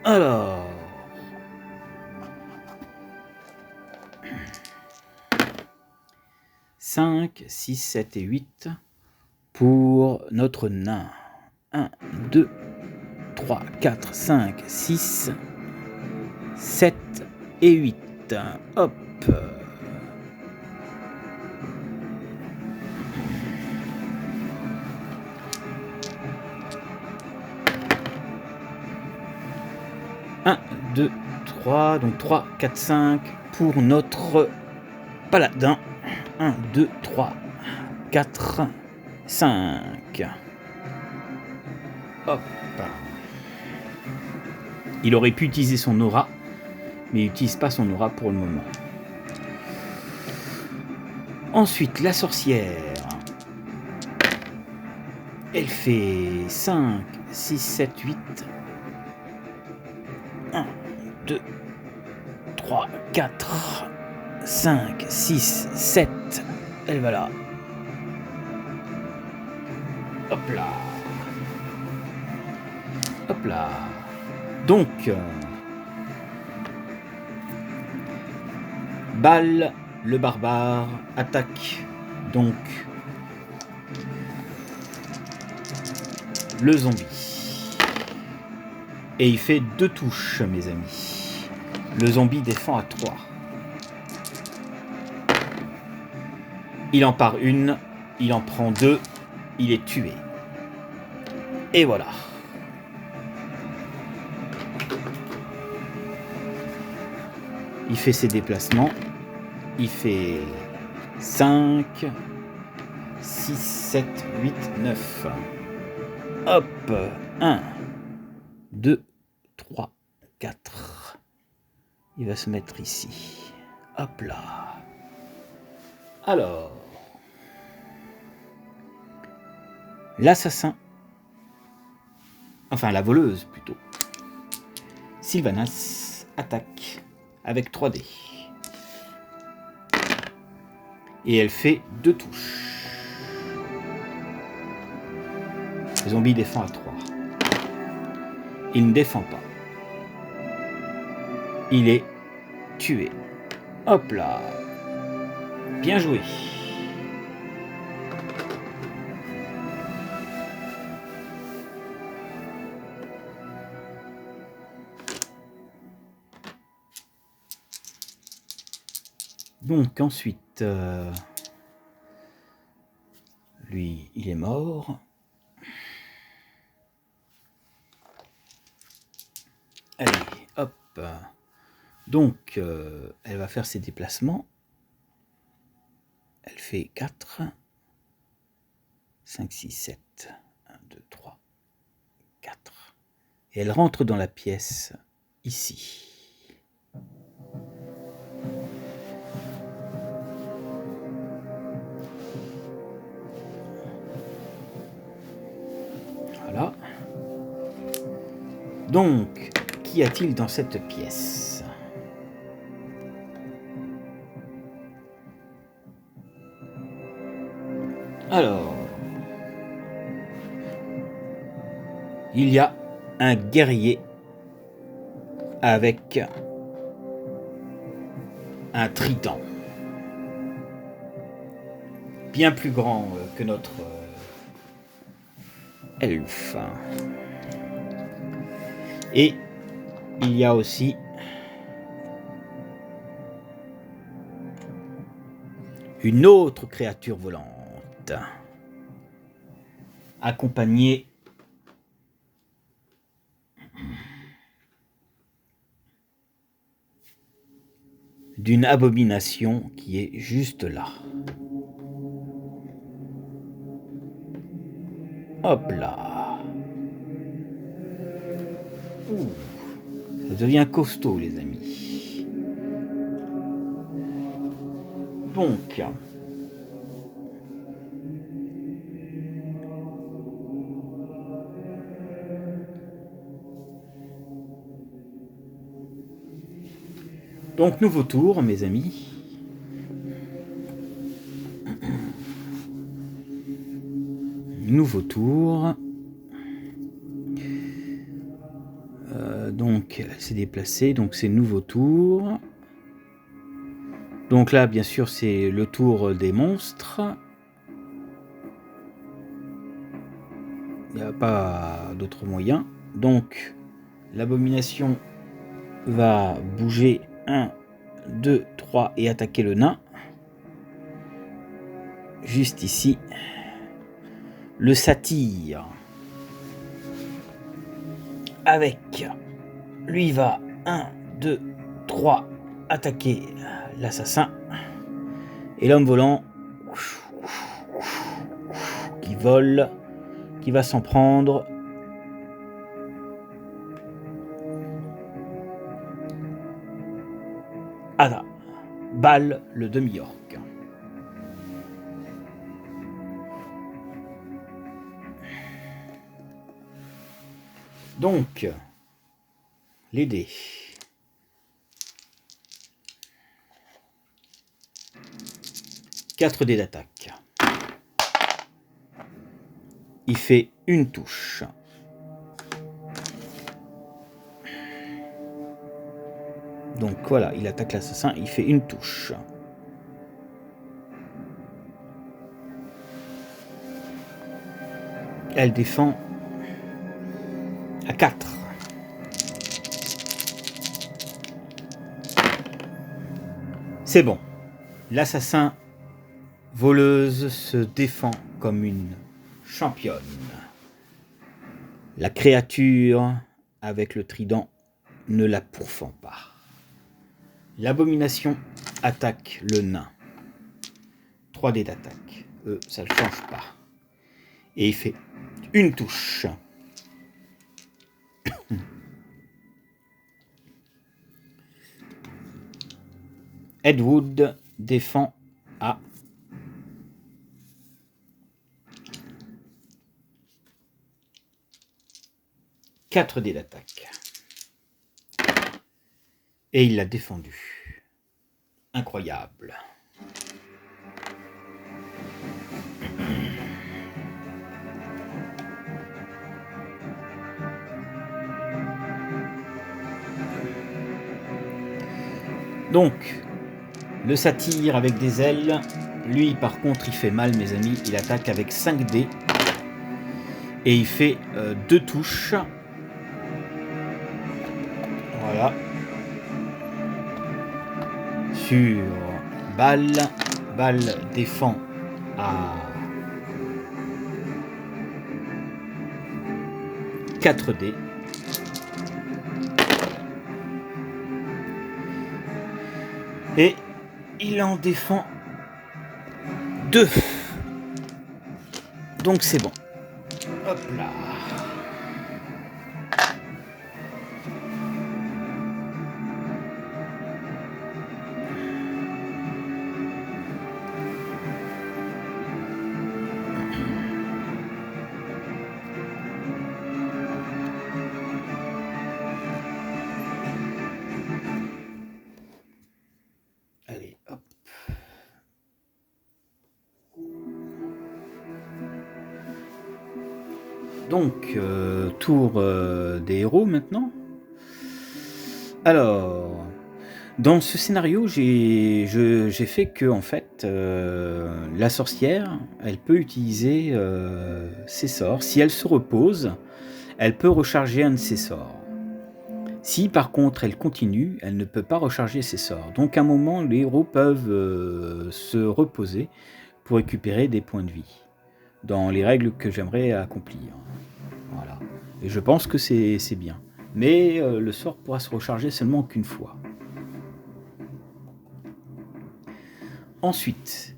Alors. « 5, 6, 7 et 8 pour notre nain. 1, 2, 3, 4, 5, 6, 7 et 8. Hop. Un, 2, 3, donc 3, 4, 5 pour notre paladin. 1, 2, 3, 4, 5. Hop. Il aurait pu utiliser son aura, mais il n'utilise pas son aura pour le moment. Ensuite, la sorcière. Elle fait 5, 6, 7, 8. 1, 2, 3, 4, 5, 6, 7. Elle va là. Hop là. Hop là. Donc, Bal, le barbare, attaque donc le zombie. Et il fait 2 touches, mes amis. Le zombie défend à 3. Il en part une, il en prend 2, il est tué. Et voilà. Il fait ses déplacements. Il fait 5, 6, 7, 8, 9. Hop, 1, 2, 3, 4. Il va se mettre ici. Hop là. Alors, l'assassin, enfin la voleuse plutôt, Sylvanas, attaque avec 3 dés. Et elle fait 2 touches. Le zombie défend à 3. Il ne défend pas. Il est tué. Hop là. Bien joué. Donc ensuite, lui, il est mort. Allez, hop. Donc, elle va faire ses déplacements. Elle fait 4, 5, 6, 7, 1, 2, 3, 4. Et elle rentre dans la pièce, ici. Voilà. Donc, qu'y a-t-il dans cette pièce ? Alors, il y a un guerrier avec un trident, bien plus grand que notre elfe. Et il y a aussi une autre créature volante, accompagnée d'une abomination qui est juste là. Hop là. Ouh, ça devient costaud, les amis. Donc, nouveau tour, mes amis. Nouveau tour. Donc, elle s'est déplacée. Donc, c'est nouveau tour. Donc là, bien sûr, c'est le tour des monstres. Il n'y a pas d'autre moyen. Donc, l'abomination va bouger 1, 2, 3 et attaquer le nain. Juste ici. Le satyre. Avec. Lui va 1, 2, 3 attaquer l'assassin. Et l'homme volant qui vole, qui va s'en prendre à Bal, le demi-orc. Donc, les dés. Quatre dés d'attaque. Il fait une touche. Donc voilà, il attaque l'assassin, il fait une touche. Elle défend à 4. C'est bon. L'assassin voleuse se défend comme une championne. La créature avec le trident ne la pourfend pas. L'abomination attaque le nain. 3 dés d'attaque. Ça ne change pas. Et il fait une touche. Ed Wood défend à 4 dés d'attaque. Et il l'a défendu. Incroyable. Donc, le satyre avec des ailes, lui par contre il fait mal mes amis, il attaque avec 5 dés et il fait 2 touches. Voilà. Sur balle, balle défend à 4 dés. Et il en défend 2. Donc c'est bon. Hop là. Allez, hop. Donc, tour des héros maintenant. Alors, dans ce scénario, j'ai fait que, en fait, la sorcière, elle peut utiliser ses sorts. Si elle se repose, elle peut recharger un de ses sorts. Si par contre elle continue, elle ne peut pas recharger ses sorts. Donc à un moment, les héros peuvent se reposer pour récupérer des points de vie, dans les règles que j'aimerais accomplir. Voilà. Et je pense que c'est bien. Mais le sort pourra se recharger seulement qu'une fois. Ensuite,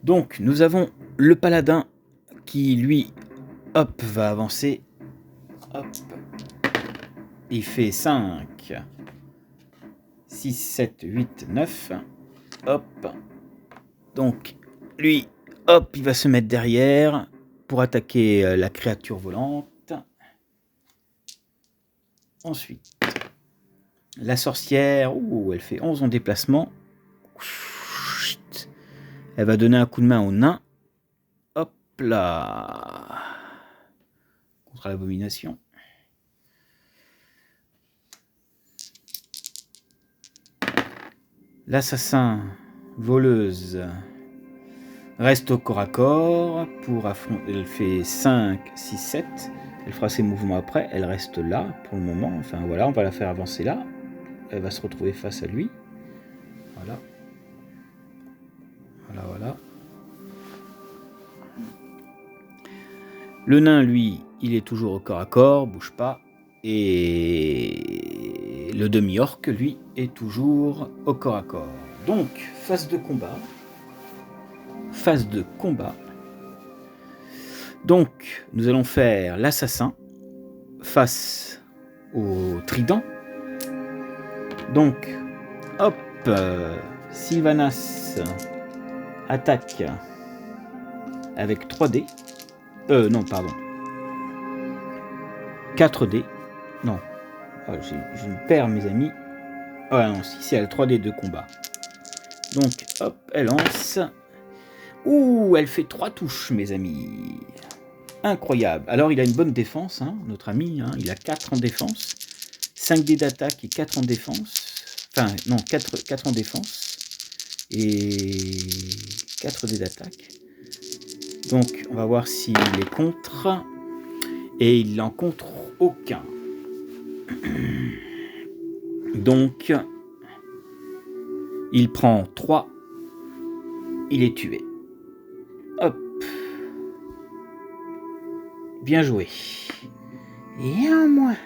donc nous avons le paladin qui lui, hop, va avancer. Hop. Il fait 5, 6, 7, 8, 9. Hop. Donc, lui, hop, il va se mettre derrière pour attaquer la créature volante. Ensuite, la sorcière, elle fait 11 en déplacement. Elle va donner un coup de main au nain. Hop là. Contre l'abomination. L'assassin voleuse reste au corps à corps pour affronter. Elle fait 5, 6, 7. Elle fera ses mouvements après. Elle reste là pour le moment. Enfin voilà, on va la faire avancer là. Elle va se retrouver face à lui. Voilà. Voilà, voilà. Le nain, lui, il est toujours au corps à corps, bouge pas. Et le demi-orc, lui, est toujours au corps à corps. Donc, phase de combat. Phase de combat. Donc, nous allons faire l'assassin face au trident. Donc, hop, Sylvanas attaque avec 3 dés. Non, pardon. 4 dés. Non. Oh, je me perds, mes amis. Oh non, si c'est le 3D de combat. Donc, hop, elle lance. Ouh, elle fait 3 touches, mes amis. Incroyable. Alors, il a une bonne défense, hein, notre ami. Hein, il a 4 en défense. 5 dés d'attaque et 4 en défense. Enfin, non, 4 en défense. Et 4 dés d'attaque. Donc, on va voir s'il les contre. Et il n'en contre aucun. Donc, il prend 3. Il est tué. Hop. Bien joué. Et un moins.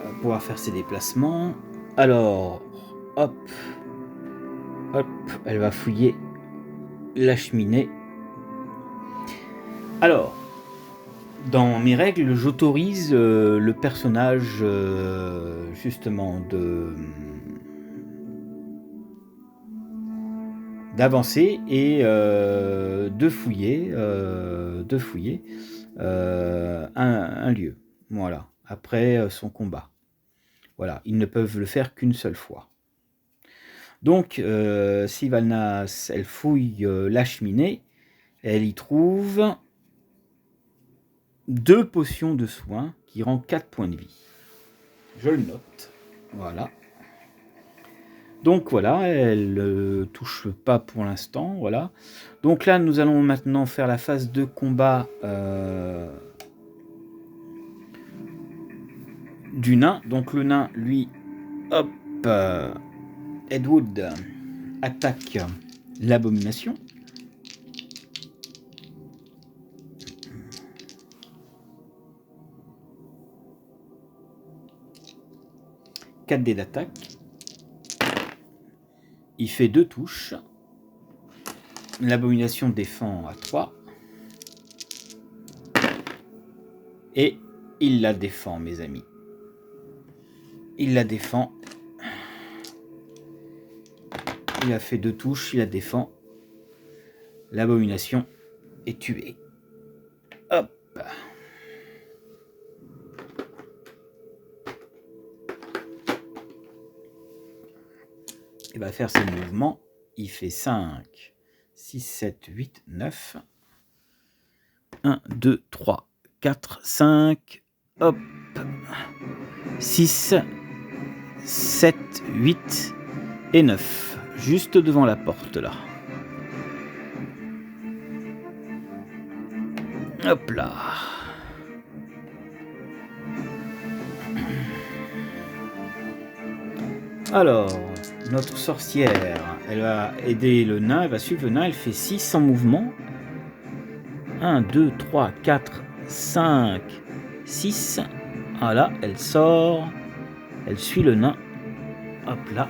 On va pouvoir faire ses déplacements. Alors, hop. Hop, elle va fouiller la cheminée. Alors, dans mes règles, j'autorise le personnage justement d'avancer et de fouiller un lieu. Voilà, après son combat. Voilà, ils ne peuvent le faire qu'une seule fois. Donc, Sylvanas, elle fouille la cheminée, elle y trouve 2 potions de soins qui rendent 4 points de vie. Je le note. Voilà. Donc voilà, elle ne touche pas pour l'instant. Voilà. Donc là, nous allons maintenant faire la phase de combat du nain. Donc le nain, lui, hop, Edwood attaque l'abomination. « 4 dés d'attaque. Il fait 2 touches. L'abomination défend à 3. Et il la défend, mes amis. Il la défend. Il a fait 2 touches, il la défend. L'abomination est tuée. Hop. Il va faire ses mouvements. Il fait 5, 6, 7, 8, 9. 1, 2, 3, 4, 5. Hop. 6, 7, 8 et 9. Juste devant la porte, là. Hop là. Alors, notre sorcière, elle va aider le nain, elle va suivre le nain, elle fait 6 en mouvement. 1, 2, 3, 4, 5, 6. Voilà, elle sort, elle suit le nain. Hop là.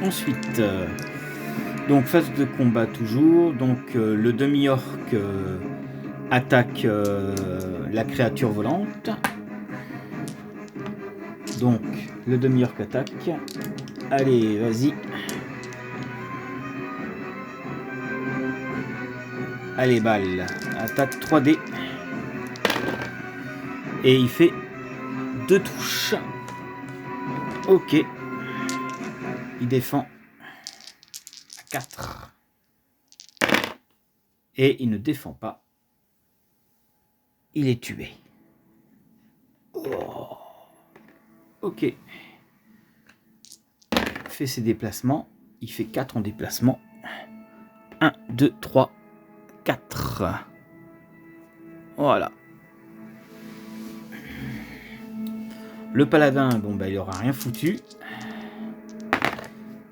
Ensuite, donc phase de combat toujours. Donc le demi-orc attaque la créature volante. Donc le demi-orc attaque. Allez, vas-y. Allez, balle. Attaque 3D. Et il fait 2 touches. Ok. Il défend à 4. Et il ne défend pas. Il est tué. Oh. Ok. Fait ses déplacements. Il fait 4 en déplacement. 1, 2, 3, 4. Voilà. Le paladin, bon bah il aura rien foutu.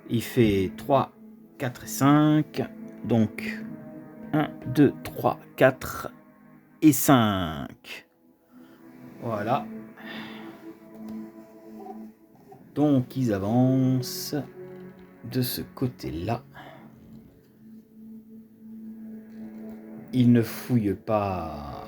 Il fait 3, 4 et 5. Donc 1, 2, 3, 4 et 5. Voilà. Donc ils avancent de ce côté-là. Ils ne fouillent pas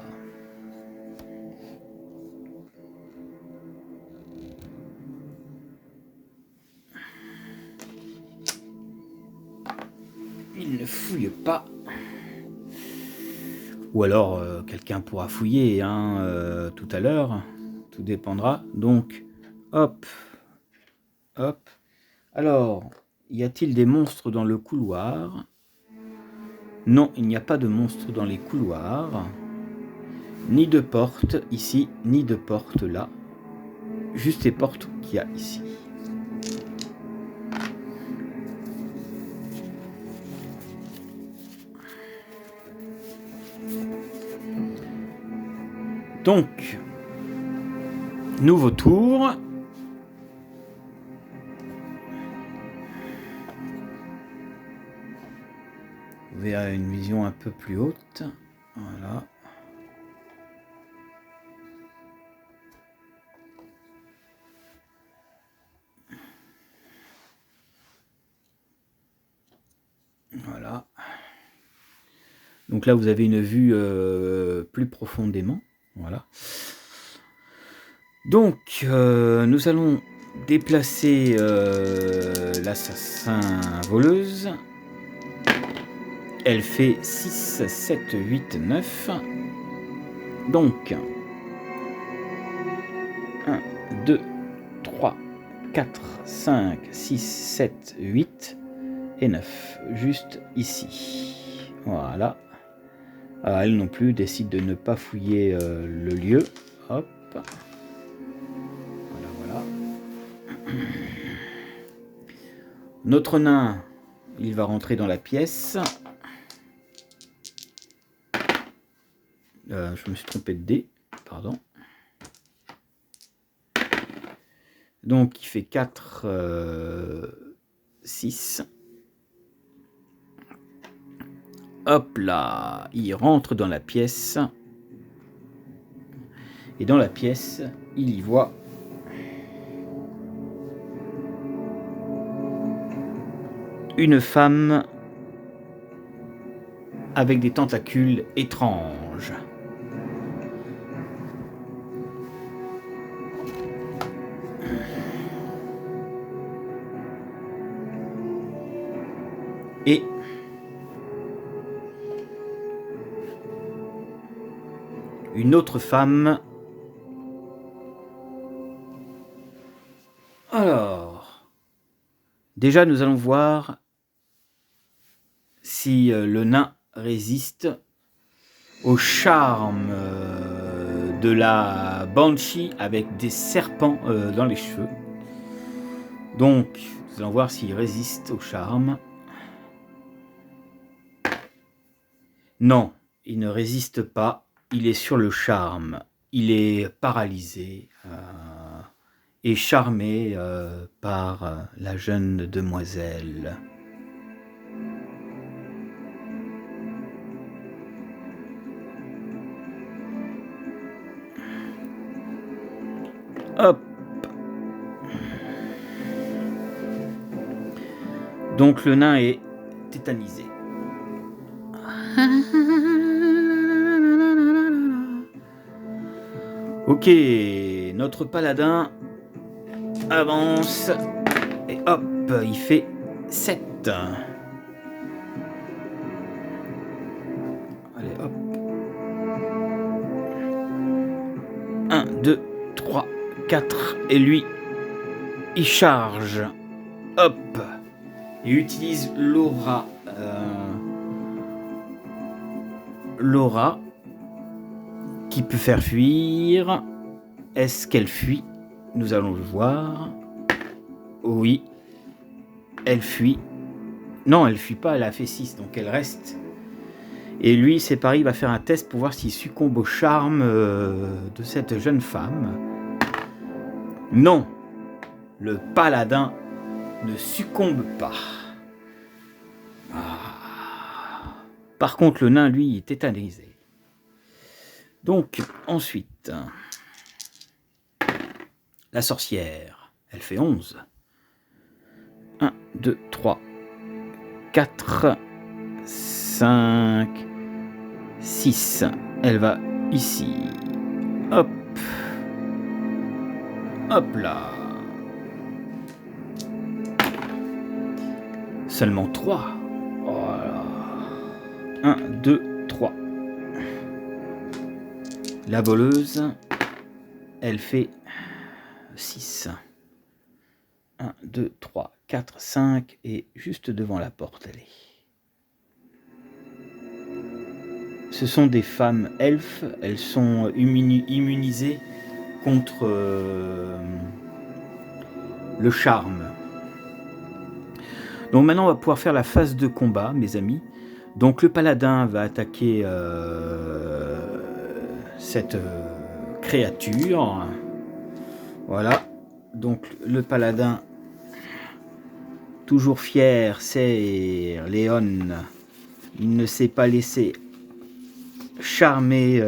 il ne fouille pas. Ou alors, quelqu'un pourra fouiller tout à l'heure. Tout dépendra. Donc, hop. Hop. Alors, y a-t-il des monstres dans le couloir? Non, il n'y a pas de monstres dans les couloirs. Ni de porte ici, ni de porte là. Juste les portes qu'il y a ici. Donc, nouveau tour. Vous verrez une vision un peu plus haute. Voilà. Voilà. Donc là, vous avez une vue plus profondément. Voilà. Donc, nous allons déplacer l'assassin voleuse. Elle fait 6, 7, 8, 9. Donc, 1, 2, 3, 4, 5, 6, 7, 8 et 9. Juste ici. Voilà. Elle non plus décide de ne pas fouiller le lieu. Hop. Voilà. Notre nain, il va rentrer dans la pièce. Je me suis trompé de dé, pardon. Donc il fait 4, 6. Hop là, il rentre dans la pièce. Et dans la pièce, il y voit une femme avec des tentacules étranges. Et une autre femme. Alors, déjà nous allons voir si le nain résiste au charme de la banshee avec des serpents dans les cheveux. Donc, nous allons voir s'il résiste au charme. Non, il ne résiste pas. Il est sur le charme. Il est paralysé et charmé par la jeune demoiselle. Hop. Donc le nain est tétanisé. Ok, notre paladin avance et hop, il fait 7. Allez, hop. 1, 2, 3, 4 et lui, il charge. Hop. Il utilise l'aura. L'aura qui peut faire fuir. Est-ce qu'elle fuit? Nous allons le voir. Oui. Elle fuit. Non, elle fuit pas, elle a fait 6, donc elle reste. Et lui, c'est pareil, il va faire un test pour voir s'il succombe au charme de cette jeune femme. Non. Le paladin ne succombe pas. Par contre, le nain, lui, est tétanisé. Donc, ensuite, la sorcière, elle fait 11. 1, 2, 3, 4, 5, 6. Elle va ici. Hop. Hop là. Seulement 3. Oh là là. 1, 2, 3. La voleuse, elle fait 6. 1, 2, 3, 4, 5 et juste devant la porte elle est. Ce sont des femmes elfes, elles sont immunisées contre le charme. Donc maintenant on va pouvoir faire la phase de combat, mes amis. Donc le paladin va attaquer cette créature. Voilà. Donc le paladin, toujours fier, c'est Léon. Il ne s'est pas laissé charmé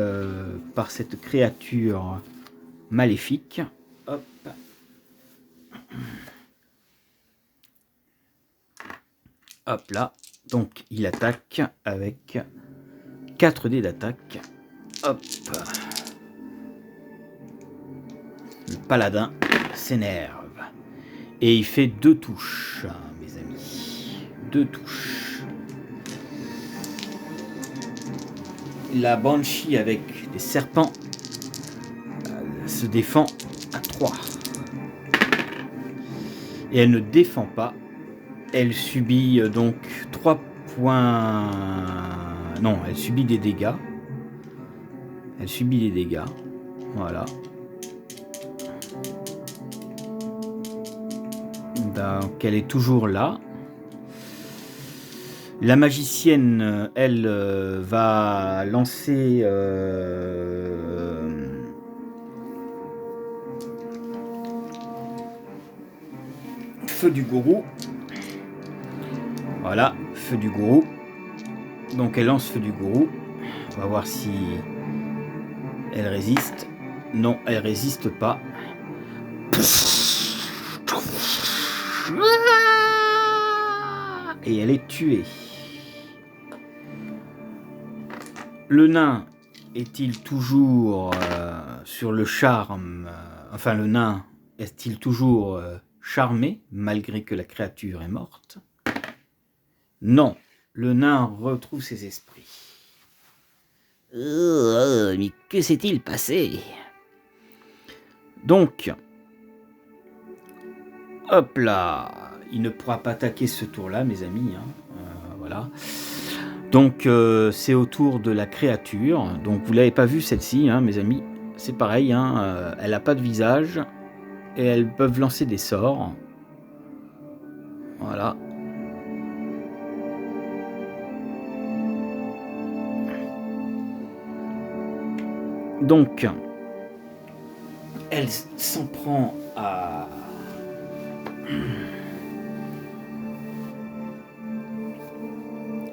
par cette créature maléfique. Hop. Hop là. Donc il attaque avec 4 dés d'attaque. Hop. Le paladin s'énerve. Et il fait 2 touches, mes amis. 2 touches. La Banshee avec des serpents se défend à 3. Et elle ne défend pas. Elle subit donc 3 points... Non, elle subit des dégâts. Elle subit des dégâts. Voilà. Donc elle est toujours là. La magicienne, elle, va lancer feu du gourou. Voilà, feu du gourou. Donc elle lance feu du gourou. On va voir si elle résiste. Non, elle résiste pas. Et elle est tuée. Le nain est-il toujours sur le charme enfin, le nain est-il toujours charmé malgré que la créature est morte? Non, le nain retrouve ses esprits. Mais que s'est-il passé? Donc, hop là, il ne pourra pas attaquer ce tour-là, mes amis. Voilà. Donc, c'est au tour de la créature. Donc, vous l'avez pas vue celle-ci, mes amis. C'est pareil, elle n'a pas de visage et elles peuvent lancer des sorts. Voilà. Donc, elle s'en prend à...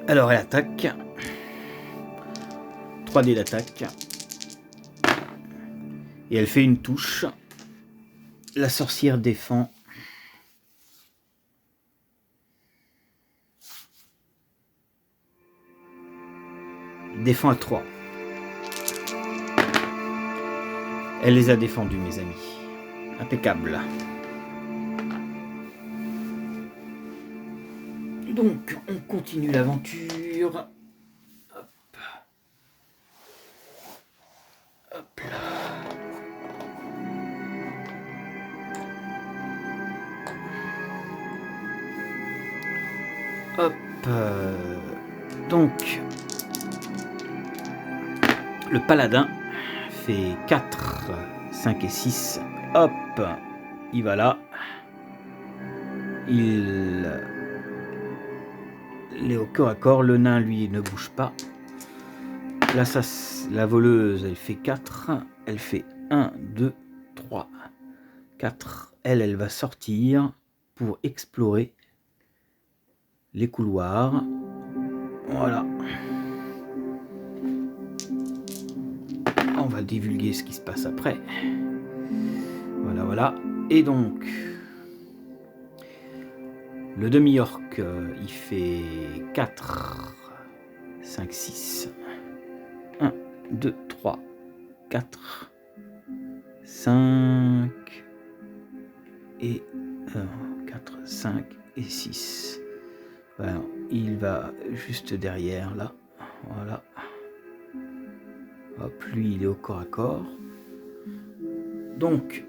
Alors, elle attaque. 3 dés d'attaque. Et elle fait une touche. La sorcière défend. Défend à 3. Elle les a défendus, mes amis. Impeccable. Donc, on continue l'aventure. Hop. Hop là. Hop. Donc, le paladin fait 4, 5 et 6. Hop. Il va là. Il est au corps à corps. Le nain, lui, ne bouge pas. La voleuse, elle fait 4. Elle fait 1, 2, 3, 4. Elle va sortir pour explorer les couloirs. Voilà. On va divulguer ce qui se passe après. Voilà, voilà. Et donc, le demi-orc, il fait 4, 5, 6. 1, 2, 3, 4, 5 et 4, 5 et 6. Voilà, il va juste derrière là. Voilà. Hop, lui, il est au corps à corps. Donc,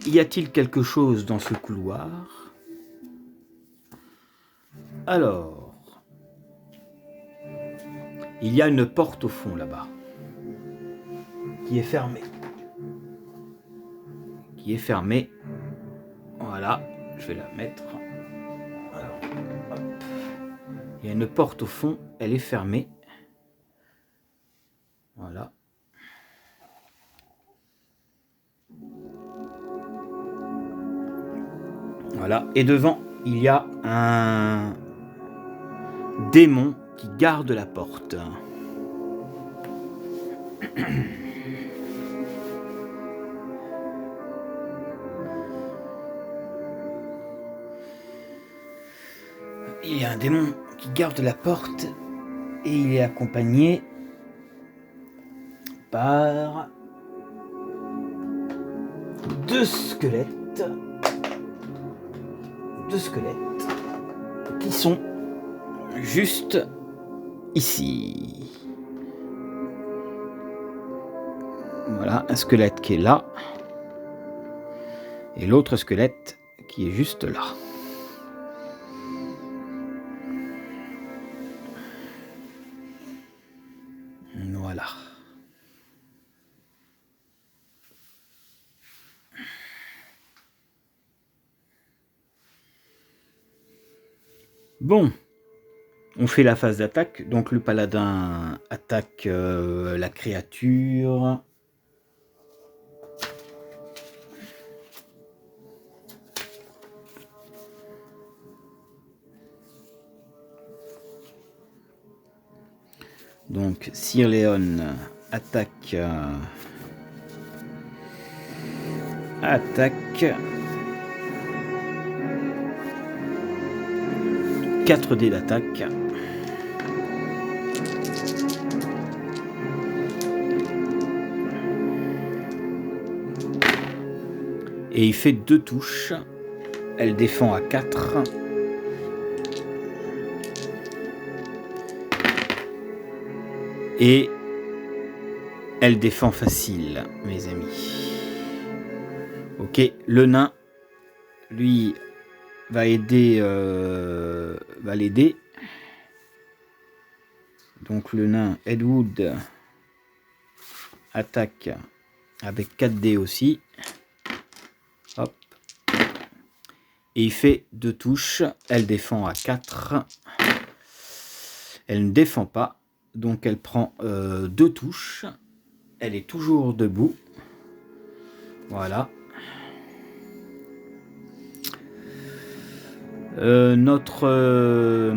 y a-t-il quelque chose dans ce couloir? Alors, il y a une porte au fond là-bas, qui est fermée. Voilà, je vais la mettre. Alors, hop. Il y a une porte au fond, elle est fermée. Voilà. Voilà. Et devant, il y a un démon qui garde la porte. Il y a un démon qui garde la porte et il est accompagné par 2 squelettes. 2 squelettes qui sont juste ici. Voilà, un squelette qui est là et l'autre squelette qui est juste là. Voilà. Bon, on fait la phase d'attaque. Donc le paladin attaque la créature. Donc Sir Léon attaque 4 dés d'attaque. Et il fait 2 touches. Elle défend à 4. Et elle défend facile, mes amis. Ok, le nain, lui, va l'aider. Donc le nain Edwood attaque avec 4 dés aussi. Hop. Et il fait 2 touches. Elle défend à 4. Elle ne défend pas. Donc elle prend 2 touches. Elle est toujours debout. Voilà. Notre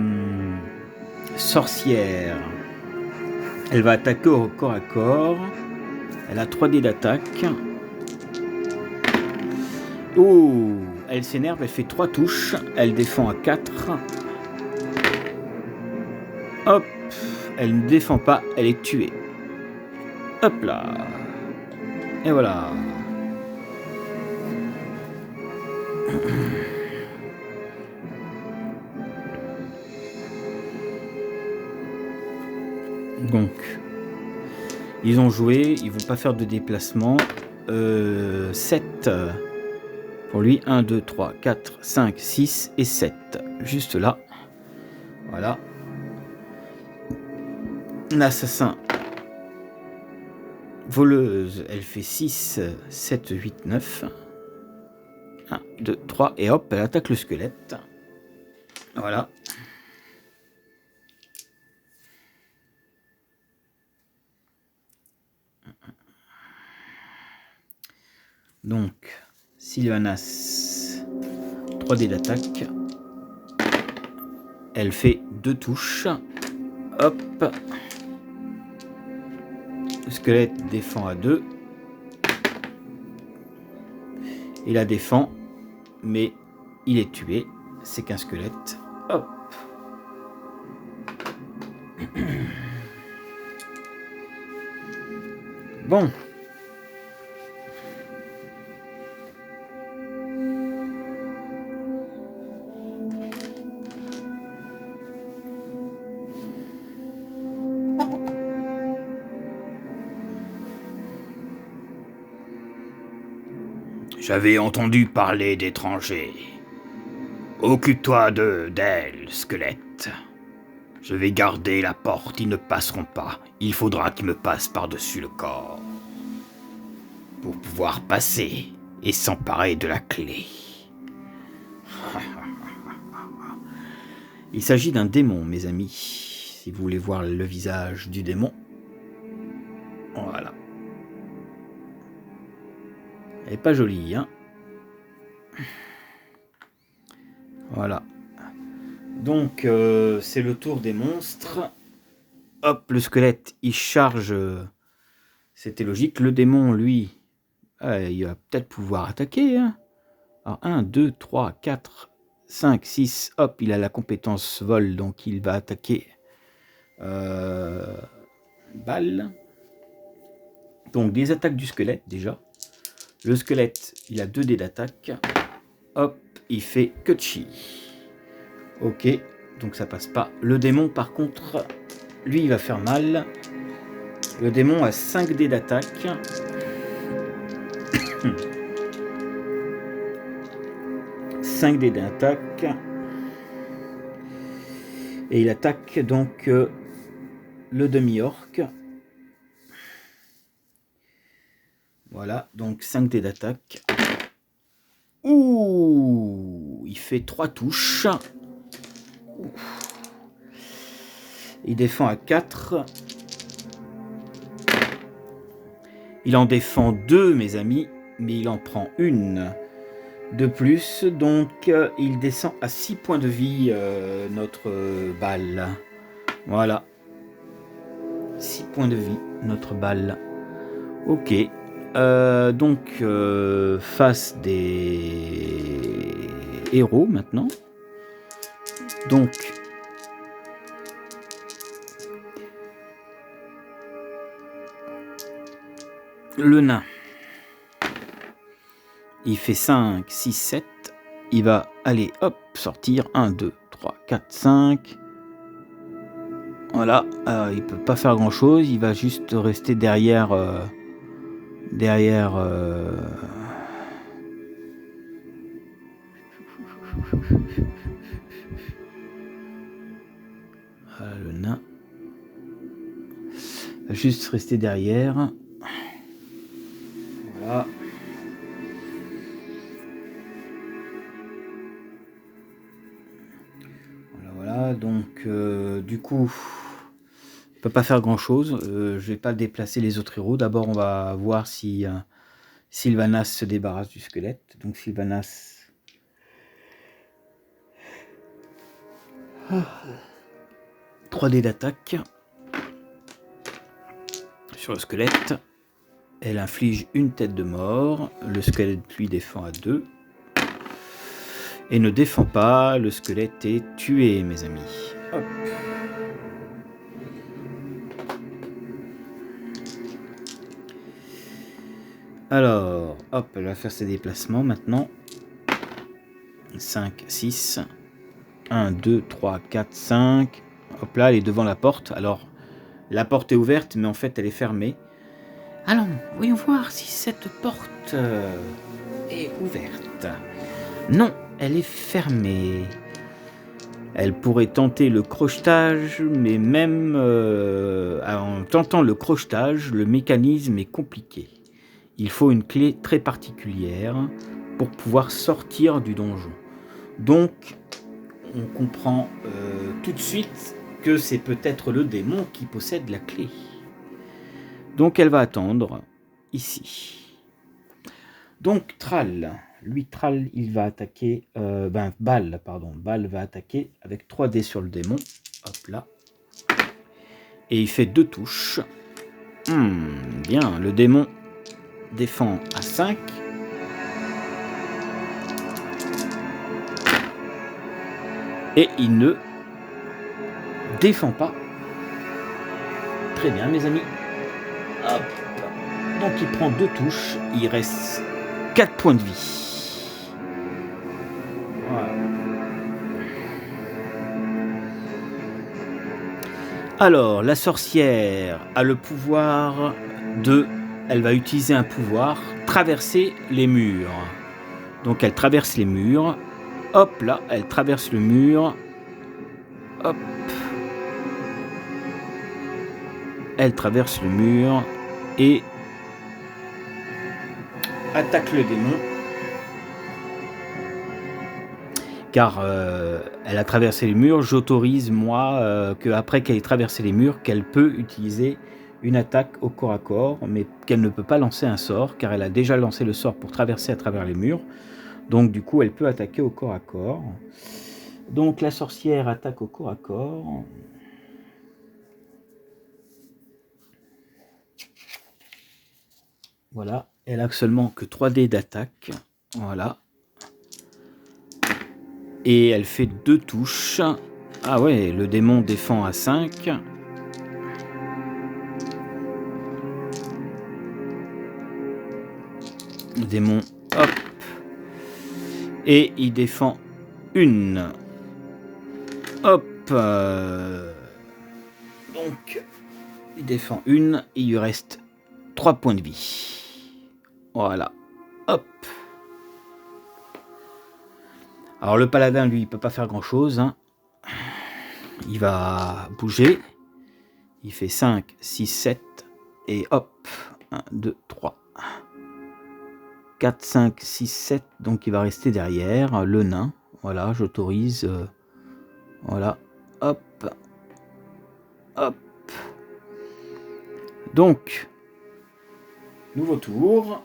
sorcière, elle va attaquer au corps à corps. Elle a 3 dés d'attaque. Oh, elle s'énerve, elle fait 3 touches. Elle défend à 4. Hop, elle ne défend pas, elle est tuée. Hop là. Et voilà. Donc, ils ont joué, ils vont pas faire de déplacement. 7 pour lui. 1, 2, 3, 4, 5, 6 et 7. Juste là. Voilà. L'assassin. Voleuse, elle fait 6, 7, 8, 9. 1, 2, 3 et hop, elle attaque le squelette. Voilà. Donc, Sylvanas, 3 dés d'attaque. Elle fait 2 touches. Hop. Le squelette défend à 2. Il la défend, mais il est tué. C'est qu'un squelette. Hop. Bon. J'avais entendu parler d'étrangers. Occupe-toi d'elle, squelette. Je vais garder la porte, ils ne passeront pas. Il faudra qu'ils me passent par-dessus le corps. Pour pouvoir passer et s'emparer de la clé. Il s'agit d'un démon, mes amis. Si vous voulez voir le visage du démon. Voilà. Elle est pas jolie, hein. Voilà. Donc, c'est le tour des monstres. Hop, le squelette, il charge. C'était logique. Le démon, lui, il va peut-être pouvoir attaquer. Hein. Alors, 1, 2, 3, 4, 5, 6. Hop, il a la compétence vol, donc il va attaquer. Balle. Donc, des attaques du squelette, déjà. Le squelette, il a 2 dés d'attaque. Hop, il fait que chi. Ok, donc ça passe pas. Le démon, par contre, lui, il va faire mal. Le démon a 5 dés d'attaque. Cinq dés d'attaque. Et il attaque donc le demi-orc. Voilà, donc 5 dés d'attaque. Ouh, il fait 3 touches. Il défend à 4. Il en défend 2, mes amis, mais il en prend une de plus. Donc, il descend à 6 points de vie, notre balle. Voilà. 6 points de vie, notre balle. Ok. Donc, face des héros, maintenant. Donc, le nain, il fait 5, 6, 7. Il va aller, hop, sortir. 1, 2, 3, 4, 5. Voilà, il peut pas faire grand chose. Il va juste rester derrière. Voilà, le nain. Il va juste rester derrière. Voilà. Voilà, donc du coup, il peut pas faire grand chose. Je vais pas déplacer les autres héros. D'abord, on va voir si Sylvanas se débarrasse du squelette. Donc Sylvanas. 3 dés d'attaque sur le squelette. Elle inflige une tête de mort. Le squelette lui défend à 2. Et ne défend pas. Le squelette est tué, mes amis. Hop. Alors, hop, elle va faire ses déplacements maintenant. 5, 6. 1, 2, 3, 4, 5. Hop là, elle est devant la porte. Alors, la porte est ouverte, mais en fait, elle est fermée. Allons, voyons voir si cette porte est ouverte. Non, elle est fermée. Elle pourrait tenter le crochetage, mais même en tentant le crochetage, le mécanisme est compliqué. Il faut une clé très particulière pour pouvoir sortir du donjon. Donc, on comprend tout de suite que c'est peut-être le démon qui possède la clé. Donc elle va attendre ici. Donc Thrall, lui Thrall, il va attaquer, Balle va attaquer avec 3 dés sur le démon. Hop là. Et il fait 2 touches. Bien, le démon défend à 5. Et il ne défend pas. Très bien, mes amis. Hop. Donc il prend 2 touches. Il reste 4 points de vie. Voilà. Alors, la sorcière a le pouvoir de... Elle va utiliser un pouvoir traverser les murs. Donc elle traverse les murs. Hop là, elle traverse le mur. Hop. Elle traverse le mur et attaque le démon. Car elle a traversé les murs, j'autorise moi qu'après qu'elle ait traversé les murs, qu'elle peut utiliser une attaque au corps à corps, mais qu'elle ne peut pas lancer un sort, car elle a déjà lancé le sort pour traverser à travers les murs. Donc du coup, elle peut attaquer au corps à corps. Donc la sorcière attaque au corps à corps. Voilà, elle a seulement que 3 dés d'attaque. Voilà. Et elle fait 2 touches. Ah ouais, le démon défend à 5. Le démon, hop. Et il défend 1. Hop. Donc, il défend 1. Il lui reste 3 points de vie. Voilà. Hop. Alors le paladin, lui, il peut pas faire grand chose. Hein. Il va bouger. Il fait 5, 6, 7. Et hop. 1, 2, 3. 4, 5, 6, 7. Donc il va rester derrière. Le nain. Voilà, j'autorise. Voilà. Hop. Hop. Donc. Nouveau tour.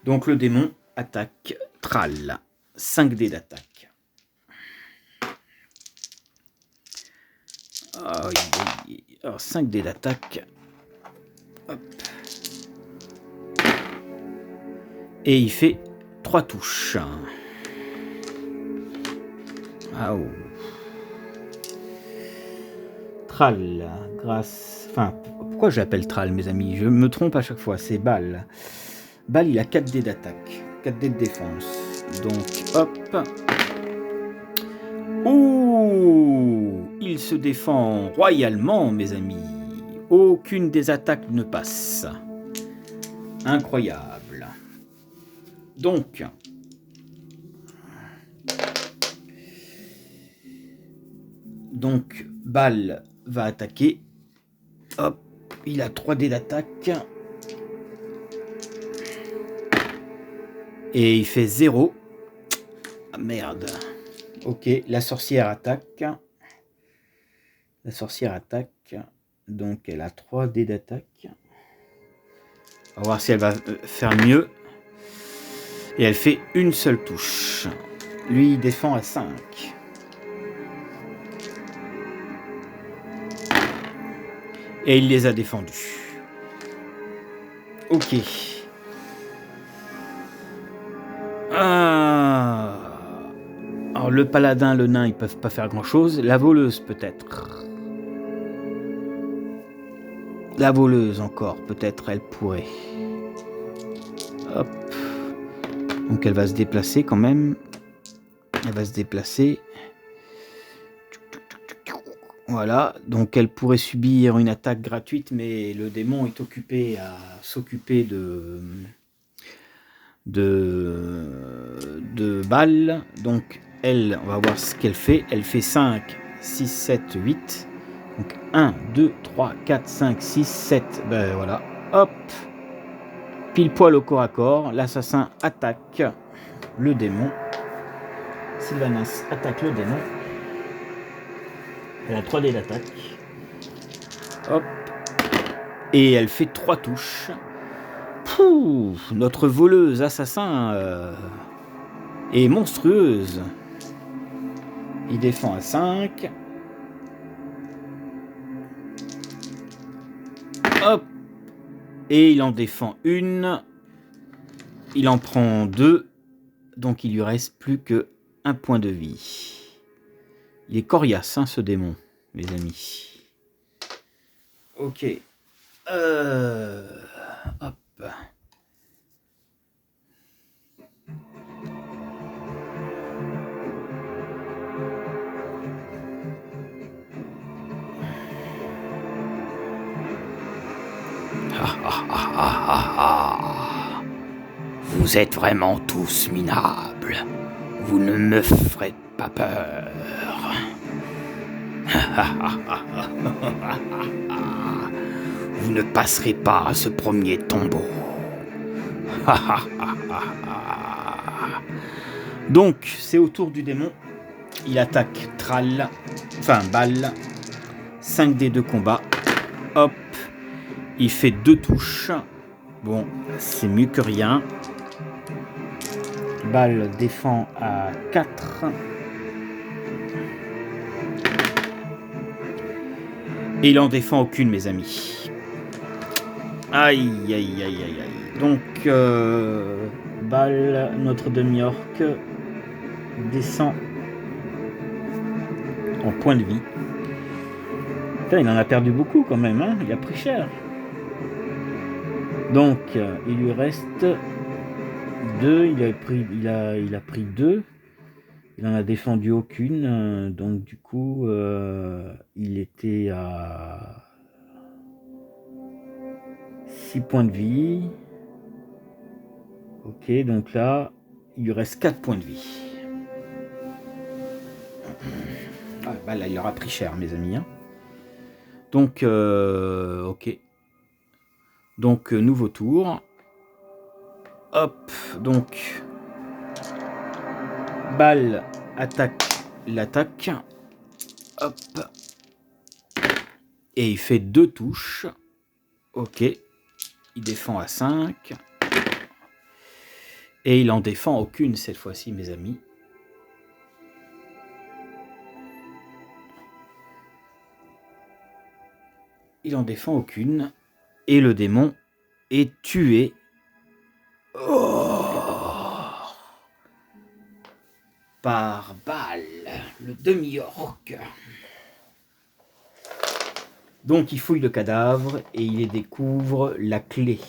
Donc le démon attaque Thrall. 5 dés d'attaque. Alors 5 dés d'attaque. Hop. Et il fait 3 touches. Ah oh. Thrall, grâce... Enfin, pourquoi j'appelle Thrall, mes amis? Je me trompe à chaque fois, c'est Bal. Bal, il a 4 dés d'attaque, 4 dés de défense. Donc, hop. Ouh, il se défend royalement, mes amis. Aucune des attaques ne passe. Incroyable. Donc, Bal va attaquer. Hop, il a 3 dés d'attaque. Et il fait 0. Ah, merde. Ok, la sorcière attaque. La sorcière attaque. Donc, elle a 3 dés d'attaque. On va voir si elle va faire mieux. Et elle fait une seule touche. Lui, il défend à 5. Et il les a défendus. Ok. Alors le paladin, le nain, ils peuvent pas faire grand chose. La voleuse peut-être. La voleuse encore, peut-être elle pourrait. Hop. Donc elle va se déplacer quand même. Elle va se déplacer. Voilà, donc elle pourrait subir une attaque gratuite, mais le démon est occupé à s'occuper de balles. Donc elle, on va voir ce qu'elle fait. Elle fait 5, 6, 7, 8. Donc 1, 2, 3, 4, 5, 6, 7. Ben voilà, hop. Pile poil au corps à corps. L'assassin attaque le démon. Sylvanas attaque le démon. Elle a 3 dés d'attaque. Hop. Et elle fait 3 touches. Pouh, notre voleuse assassin est monstrueuse. Il défend à 5. Hop. Et il en défend 1. Il en prend 2. Donc il lui reste plus que 1 point de vie. Il est coriace, hein, ce démon, mes amis. Ok. Hop. Vous êtes vraiment tous minables. Vous ne me ferez pas peur. Vous ne passerez pas à ce premier tombeau. Donc, c'est au tour du démon. Il attaque Bal. 5 dés de combat. Hop. Il fait 2 touches. Bon, c'est mieux que rien. Bal défend à 4. Et il en défend aucune, mes amis. Aïe, aïe, aïe, aïe, aïe. Donc, Bal, notre demi-orc, descend en point de vie. Putain, il en a perdu beaucoup quand même, hein. Il a pris cher. Donc, il lui reste 2. Il a pris 2. Il n'en a défendu aucune. Donc, du coup, il était à 6 points de vie. Ok, donc là, il lui reste 4 points de vie. Ah, bah là, il aura pris cher, mes amis. Hein. Donc, ok. Donc, nouveau tour. Hop, donc. Bal attaque l'attaque. Hop. Et il fait 2 touches. Ok. Il défend à 5. Et il en défend aucune cette fois-ci, mes amis. Il en défend aucune. Et le démon est tué. Par Bal, le demi-orc. Donc il fouille le cadavre et il y découvre la clé.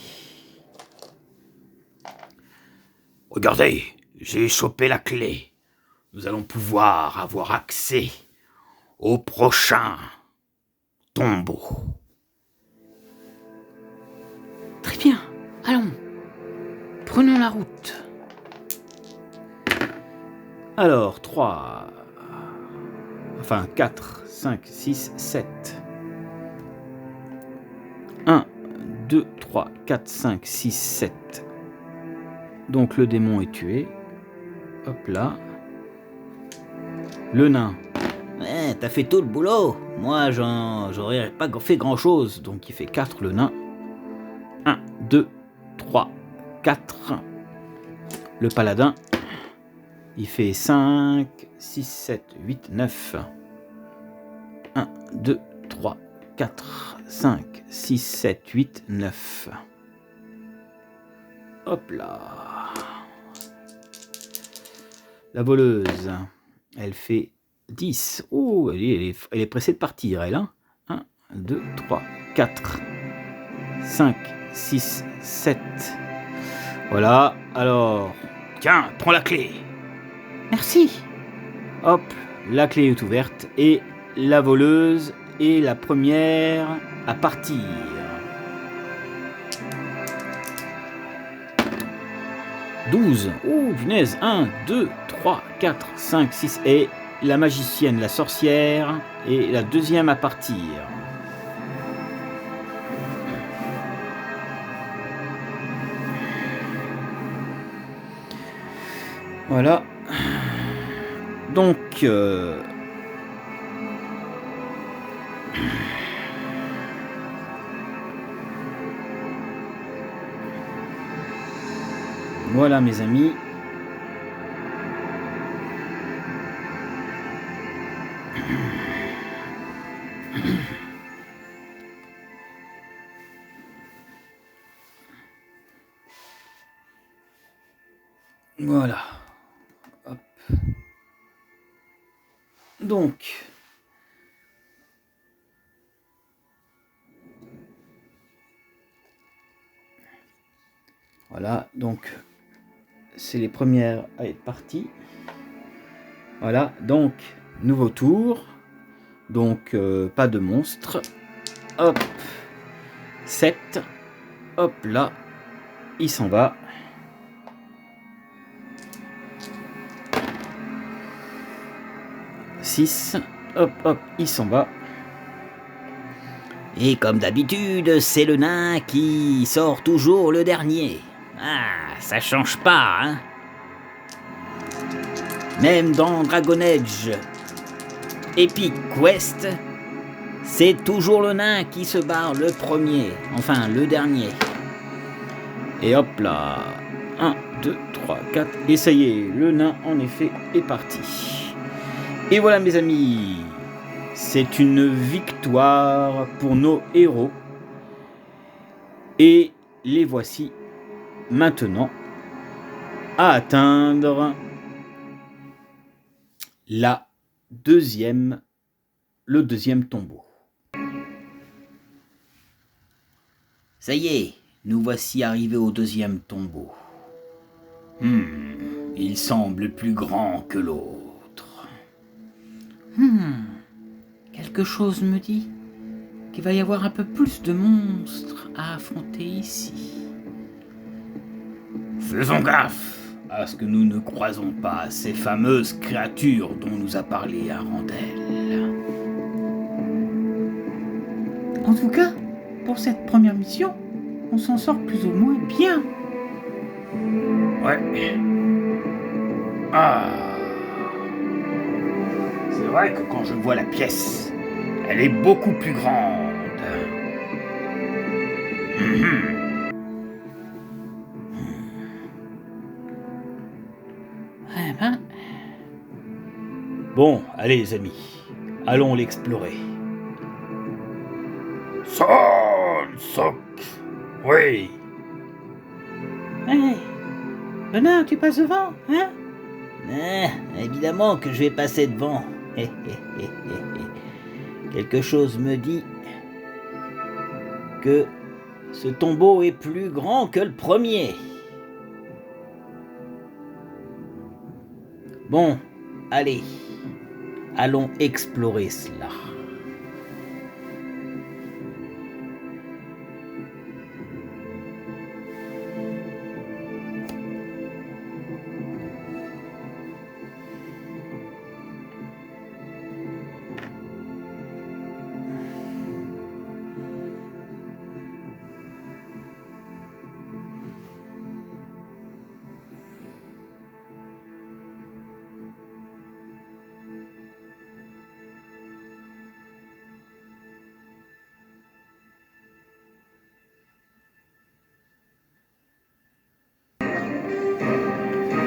Regardez, j'ai chopé la clé. Nous allons pouvoir avoir accès au prochain tombeau. Très bien, allons. Prenons la route. Alors, 4, 5, 6, 7. 1, 2, 3, 4, 5, 6, 7. Donc le démon est tué. Hop là. Le nain. Ouais, t'as fait tout le boulot. Moi, j'aurais pas fait grand chose. Donc il fait 4 le nain. 1, 2, 3, 4. Le paladin. Il fait 5, 6, 7, 8, 9. 1, 2, 3, 4, 5, 6, 7, 8, 9. Hop là. La voleuse, elle fait 10. Oh, elle est pressée de partir, elle. Hein. 1, 2, 3, 4, 5, 6, 7. Voilà, alors... Tiens, prends la clé. Merci. Hop, la clé est ouverte et la voleuse est la première à partir. « 12. Oh, punaise. 1, 2, 3, 4, 5, 6. Et la magicienne, la sorcière, est la deuxième à partir. Voilà. Donc... Voilà mes amis. Voilà. Hop. Donc. Voilà, donc c'est les premières à être parties. Voilà, donc nouveau tour. Donc pas de monstre. Hop. 7. Hop là. Il s'en va. 6. Hop, hop, il s'en va. Et comme d'habitude, c'est le nain qui sort toujours le dernier. Ah, ça change pas, hein. Même dans Dragon Age Epic Quest, c'est toujours le nain qui se barre le premier, enfin le dernier. Et hop là. 1, 2, 3, 4. Et ça y est, le nain en effet est parti. Et voilà mes amis, c'est une victoire pour nos héros. Et les voici maintenant à atteindre le deuxième tombeau. Ça y est, nous voici arrivés au deuxième tombeau. Il semble plus grand que l'autre. Quelque chose me dit qu'il va y avoir un peu plus de monstres à affronter ici. Faisons gaffe à ce que nous ne croisons pas ces fameuses créatures dont nous a parlé Arandel. En tout cas, pour cette première mission, on s'en sort plus ou moins bien. Ouais. Ah. C'est vrai que quand je vois la pièce, elle est beaucoup plus grande. Eh ben, Bon, allez les amis, allons l'explorer. Soc. Oui. hey, le nain, tu passes devant, hein? Évidemment que je vais passer devant. Quelque chose me dit que ce tombeau est plus grand que le premier. Bon, allez, allons explorer cela.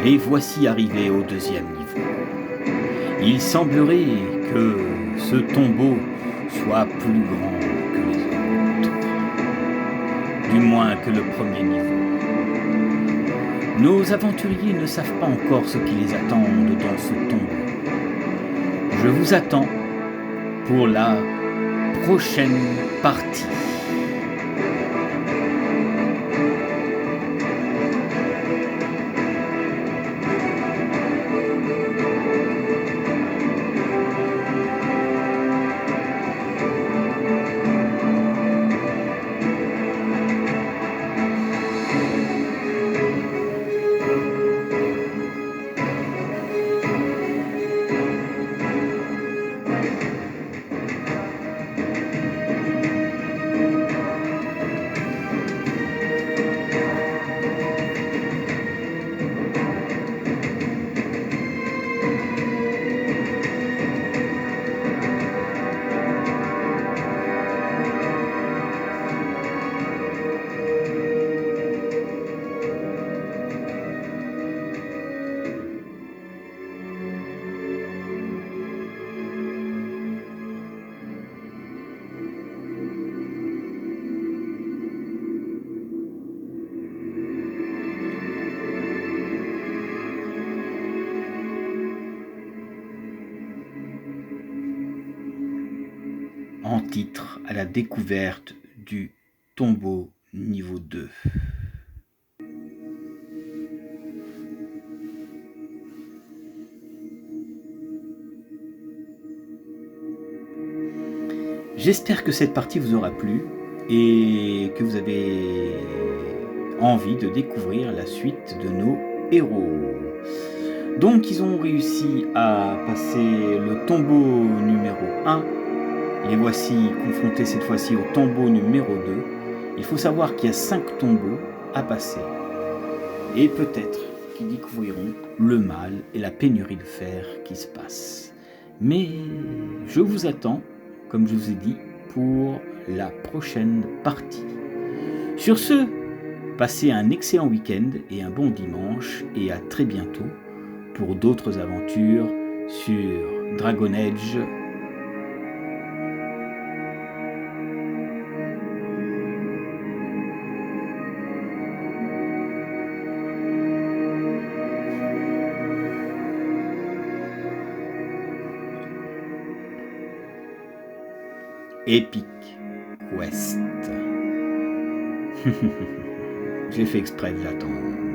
Les voici arrivés au deuxième niveau. Il semblerait que ce tombeau soit plus grand que les autres. Du moins que le premier niveau. Nos aventuriers ne savent pas encore ce qui les attend dans ce tombeau. Je vous attends pour la prochaine partie. En titre à la découverte du tombeau niveau 2. J'espère que cette partie vous aura plu et que vous avez envie de découvrir la suite de nos héros. Donc ils ont réussi à passer le tombeau numéro 1. Les voici confrontés cette fois-ci au tombeau numéro 2. Il faut savoir qu'il y a 5 tombeaux à passer. Et peut-être qu'ils découvriront le mal et la pénurie de fer qui se passe. Mais je vous attends, comme je vous ai dit, pour la prochaine partie. Sur ce, passez un excellent week-end et un bon dimanche, et à très bientôt pour d'autres aventures sur Dragon Age. Epic Quest. J'ai fait exprès de l'attendre.